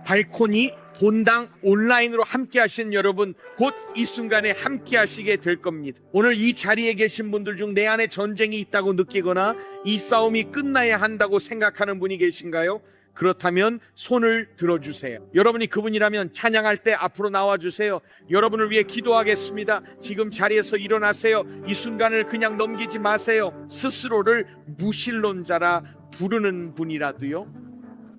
발코니, 본당, 온라인으로 함께 하신 여러분, 곧 이 순간에 함께 하시게 될 겁니다. 오늘 이 자리에 계신 분들 중 내 안에 전쟁이 있다고 느끼거나 이 싸움이 끝나야 한다고 생각하는 분이 계신가요? 그렇다면 손을 들어주세요. 여러분이 그분이라면 찬양할 때 앞으로 나와주세요. 여러분을 위해 기도하겠습니다. 지금 자리에서 일어나세요. 이 순간을 그냥 넘기지 마세요. 스스로를 무신론자라 부르는 분이라도요,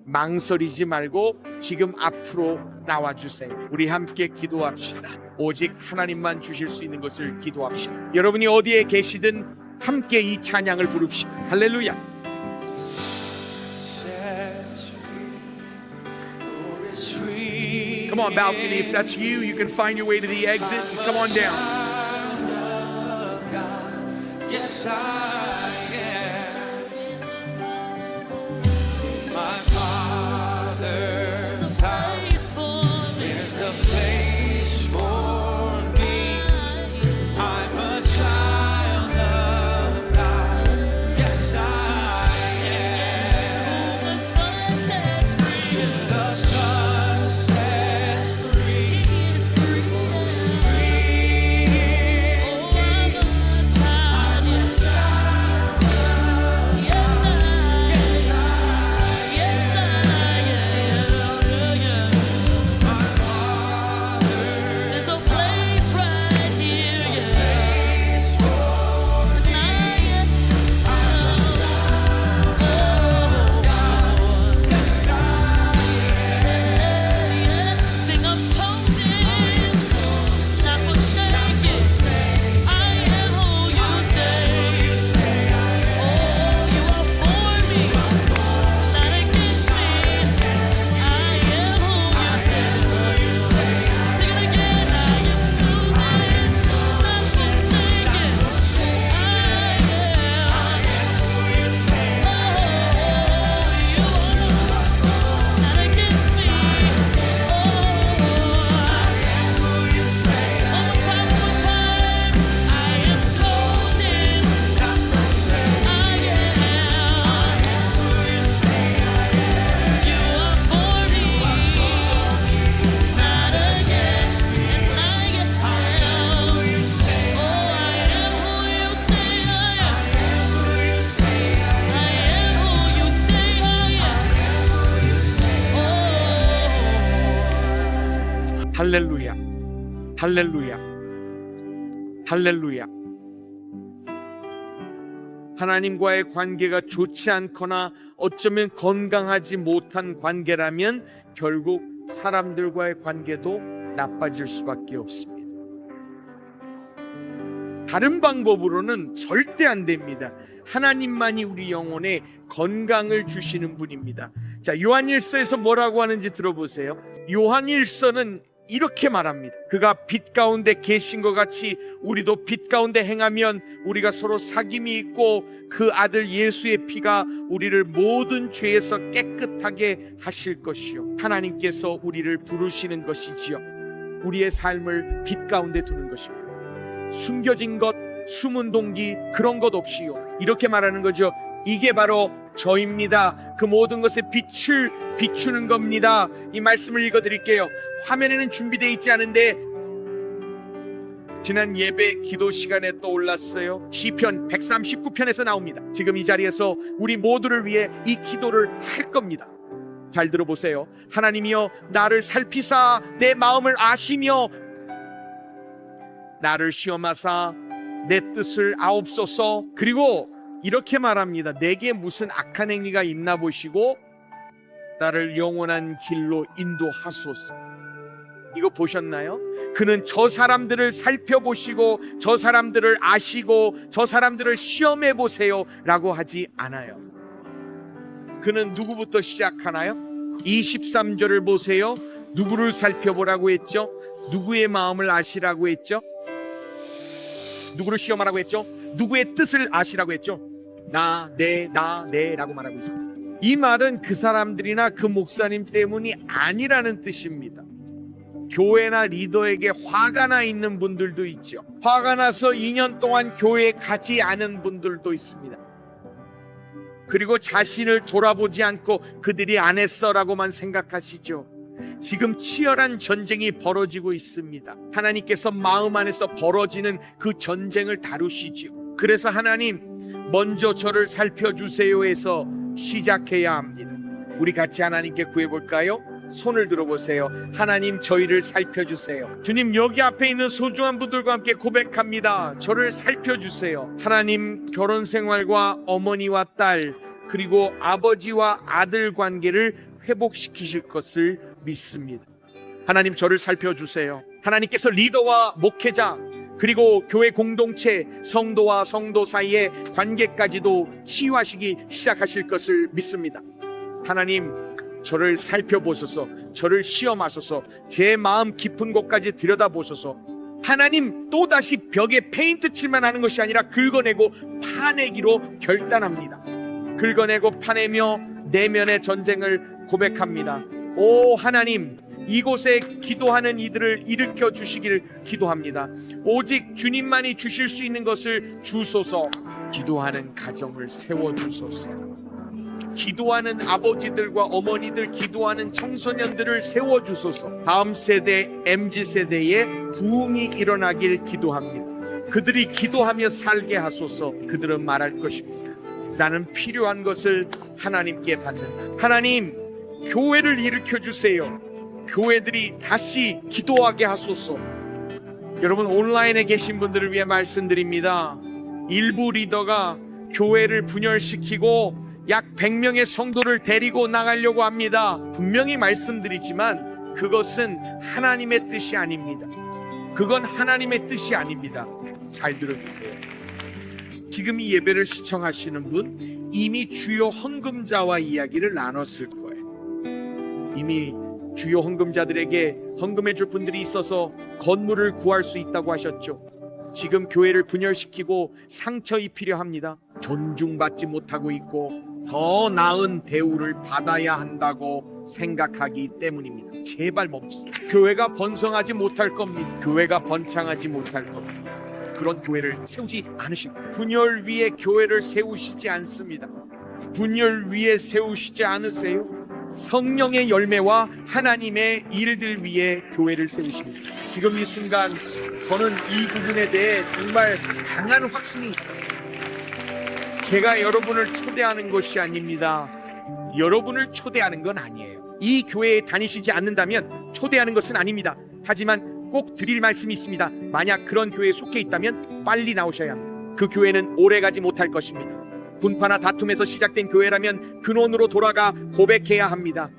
망설이지 말고 지금 앞으로 나와주세요. 우리 함께 기도합시다. 오직 하나님만 주실 수 있는 것을 기도합시다. 여러분이 어디에 계시든 함께 이 찬양을 부릅시다. 할렐루야. Come on, balcony. If that's you, you can find your way to the exit and come on down. Yes, I am. My Father's house. There's a place for me. I'm a child of God. Yes, I am. The sun sets free. The sun sets free. Is free. Is free. Oh, I'm a child. 할렐루야, 할렐루야, 할렐루야. 하나님과의 관계가 좋지 않거나 어쩌면 건강하지 못한 관계라면 결국 사람들과의 관계도 나빠질 수밖에 없습니다. 다른 방법으로는 절대 안 됩니다. 하나님만이 우리 영혼에 건강을 주시는 분입니다. 자, 요한일서에서 뭐라고 하는지 들어보세요. 요한일서는 이렇게 말합니다. 그가 빛 가운데 계신 것 같이 우리도 빛 가운데 행하면 우리가 서로 사귐이 있고 그 아들 예수의 피가 우리를 모든 죄에서 깨끗하게 하실 것이요, 하나님께서 우리를 부르시는 것이지요. 우리의 삶을 빛 가운데 두는 것입니다. 숨겨진 것, 숨은 동기, 그런 것 없이요. 이렇게 말하는 거죠. 이게 바로 저입니다. 그 모든 것에 빛을 비추는 겁니다. 이 말씀을 읽어드릴게요. 화면에는 준비되어 있지 않은데 지난 예배 기도 시간에 떠올랐어요. 시편 139편에서 나옵니다. 지금 이 자리에서 우리 모두를 위해 이 기도를 할 겁니다. 잘 들어보세요. 하나님이여, 나를 살피사 내 마음을 아시며 나를 시험하사 내 뜻을 아옵소서. 그리고 이렇게 말합니다. 내게 무슨 악한 행위가 있나 보시고 나를 영원한 길로 인도하소서. 이거 보셨나요? 그는 저 사람들을 살펴보시고 저 사람들을 아시고 저 사람들을 시험해 보세요 라고 하지 않아요. 그는 누구부터 시작하나요? 23절을 보세요. 누구를 살펴보라고 했죠? 누구의 마음을 아시라고 했죠? 누구를 시험하라고 했죠? 누구의 뜻을 아시라고 했죠? 나, 내 라고 말하고 있습니다. 이 말은 그 사람들이나 그 목사님 때문이 아니라는 뜻입니다. 교회나 리더에게 화가 나 있는 분들도 있죠. 화가 나서 2년 동안 교회에 가지 않은 분들도 있습니다. 그리고 자신을 돌아보지 않고 그들이 안 했어라고만 생각하시죠. 지금 치열한 전쟁이 벌어지고 있습니다. 하나님께서 마음 안에서 벌어지는 그 전쟁을 다루시죠. 그래서 하나님, 먼저 저를 살펴주세요 해서 시작해야 합니다. 우리 같이 하나님께 구해볼까요? 손을 들어보세요. 하나님, 저희를 살펴주세요. 주님, 여기 앞에 있는 소중한 분들과 함께 고백합니다. 저를 살펴주세요. 하나님, 결혼 생활과 어머니와 딸, 그리고 아버지와 아들 관계를 회복시키실 것을 믿습니다. 하나님, 저를 살펴주세요. 하나님께서 리더와 목회자, 그리고 교회 공동체, 성도와 성도 사이의 관계까지도 치유하시기 시작하실 것을 믿습니다. 하나님, 저를 살펴보소서. 저를 시험하소서. 제 마음 깊은 곳까지 들여다보소서. 하나님, 또다시 벽에 페인트 칠만 하는 것이 아니라 긁어내고 파내기로 결단합니다. 긁어내고 파내며 내면의 전쟁을 고백합니다. 오 하나님, 이곳에 기도하는 이들을 일으켜 주시기를 기도합니다. 오직 주님만이 주실 수 있는 것을 주소서. 기도하는 가정을 세워주소서. 기도하는 아버지들과 어머니들, 기도하는 청소년들을 세워주소서. 다음 세대, MZ세대에 부흥이 일어나길 기도합니다. 그들이 기도하며 살게 하소서. 그들은 말할 것입니다. 나는 필요한 것을 하나님께 받는다. 하나님, 교회를 일으켜 주세요. 교회들이 다시 기도하게 하소서. 여러분, 온라인에 계신 분들을 위해 말씀드립니다. 일부 리더가 교회를 분열시키고 약 100명의 성도를 데리고 나가려고 합니다. 분명히 말씀드리지만 그것은 하나님의 뜻이 아닙니다. 그건 하나님의 뜻이 아닙니다. 잘 들어주세요. 지금 이 예배를 시청하시는 분, 이미 주요 헌금자와 이야기를 나눴을 거예요. 이미 주요 헌금자들에게 헌금해 줄 분들이 있어서 건물을 구할 수 있다고 하셨죠. 지금 교회를 분열시키고 상처 입히려 합니다. 존중받지 못하고 있고 더 나은 대우를 받아야 한다고 생각하기 때문입니다. 제발 멈추세요. 교회가 번성하지 못할 겁니다. 교회가 번창하지 못할 겁니다. 그런 교회를 세우지 않으실 거예요. 분열 위에 교회를 세우시지 않습니다. 분열 위에 세우시지 않으세요. 성령의 열매와 하나님의 일들 위에 교회를 세우십니다. 지금 이 순간 저는 이 부분에 대해 정말 강한 확신이 있어요. 제가 여러분을 초대하는 것이 아닙니다. 여러분을 초대하는 건 아니에요. 이 교회에 다니시지 않는다면 초대하는 것은 아닙니다. 하지만 꼭 드릴 말씀이 있습니다. 만약 그런 교회에 속해 있다면 빨리 나오셔야 합니다. 그 교회는 오래 가지 못할 것입니다. 분파나 다툼에서 시작된 교회라면 근원으로 돌아가 고백해야 합니다.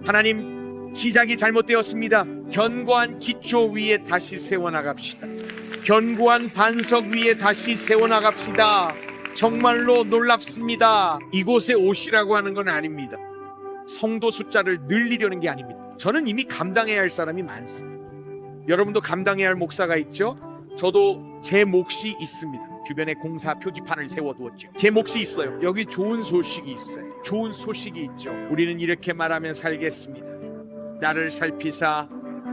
하나님, 시작이 잘못되었습니다. 견고한 기초 위에 다시 세워나갑시다. 견고한 반석 위에 다시 세워나갑시다. 정말로 놀랍습니다. 이곳에 오시라고 하는 건 아닙니다. 성도 숫자를 늘리려는 게 아닙니다. 저는 이미 감당해야 할 사람이 많습니다. 여러분도 감당해야 할 목사가 있죠? 저도 제 몫이 있습니다. 주변에 공사 표지판을 세워두었죠. 제 몫이 있어요. 여기 좋은 소식이 있어요. 좋은 소식이 있죠. 우리는 이렇게 말하면 살겠습니다. 나를 살피사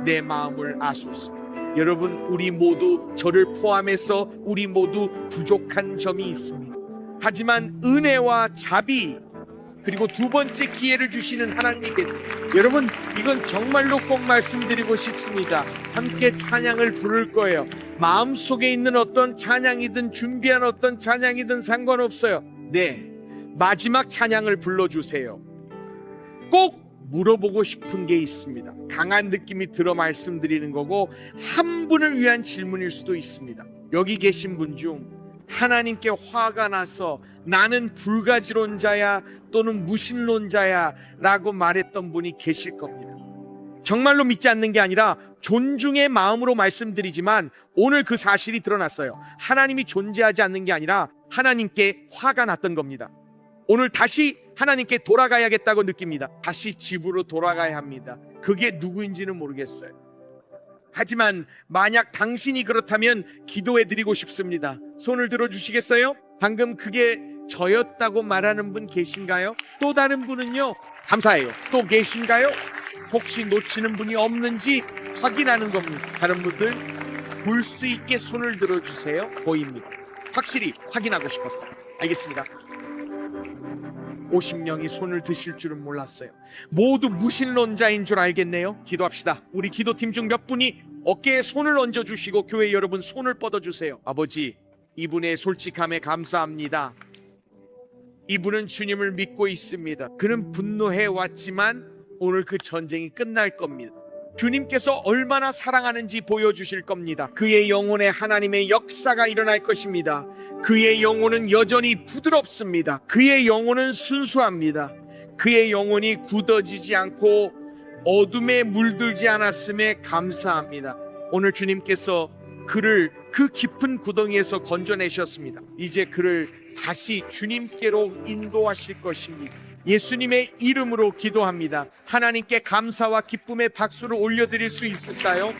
내 마음을 아소서. 여러분, 우리 모두, 저를 포함해서 우리 모두 부족한 점이 있습니다. 하지만 은혜와 자비, 그리고 두 번째 기회를 주시는 하나님이 계세요. 여러분, 이건 정말로 꼭 말씀드리고 싶습니다. 함께 찬양을 부를 거예요. 마음속에 있는 어떤 찬양이든 준비한 어떤 찬양이든 상관없어요. 네, 마지막 찬양을 불러주세요. 꼭 물어보고 싶은 게 있습니다. 강한 느낌이 들어 말씀드리는 거고, 한 분을 위한 질문일 수도 있습니다. 여기 계신 분 중 하나님께 화가 나서 나는 불가지론자야 또는 무신론자야 라고 말했던 분이 계실 겁니다. 정말로 믿지 않는 게 아니라 존중의 마음으로 말씀드리지만 오늘 그 사실이 드러났어요. 하나님이 존재하지 않는 게 아니라 하나님께 화가 났던 겁니다. 오늘 다시 하나님께 돌아가야겠다고 느낍니다. 다시 집으로 돌아가야 합니다. 그게 누구인지는 모르겠어요. 하지만 만약 당신이 그렇다면 기도해드리고 싶습니다. 손을 들어주시겠어요? 방금 그게 저였다고 말하는 분 계신가요? 또 다른 분은요? 감사해요. 또 계신가요? 혹시 놓치는 분이 없는지 확인하는 겁니다. 다른 분들 볼 수 있게 손을 들어주세요. 보입니다. 확실히 확인하고 싶었어요. 알겠습니다. 50명이 손을 드실 줄은 몰랐어요. 모두 무신론자인 줄 알겠네요. 기도합시다. 우리 기도팀 중 몇 분이 어깨에 손을 얹어주시고 교회 여러분 손을 뻗어주세요. 아버지, 이분의 솔직함에 감사합니다. 이분은 주님을 믿고 있습니다. 그는 분노해 왔지만 오늘 그 전쟁이 끝날 겁니다. 주님께서 얼마나 사랑하는지 보여주실 겁니다. 그의 영혼에 하나님의 역사가 일어날 것입니다. 그의 영혼은 여전히 부드럽습니다. 그의 영혼은 순수합니다. 그의 영혼이 굳어지지 않고 어둠에 물들지 않았음에 감사합니다. 오늘 주님께서 그를 그 깊은 구덩이에서 건져내셨습니다. 이제 그를 다시 주님께로 인도하실 것입니다. 예수님의 이름으로 기도합니다. 하나님께 감사와 기쁨의 박수를 올려드릴 수 있을까요?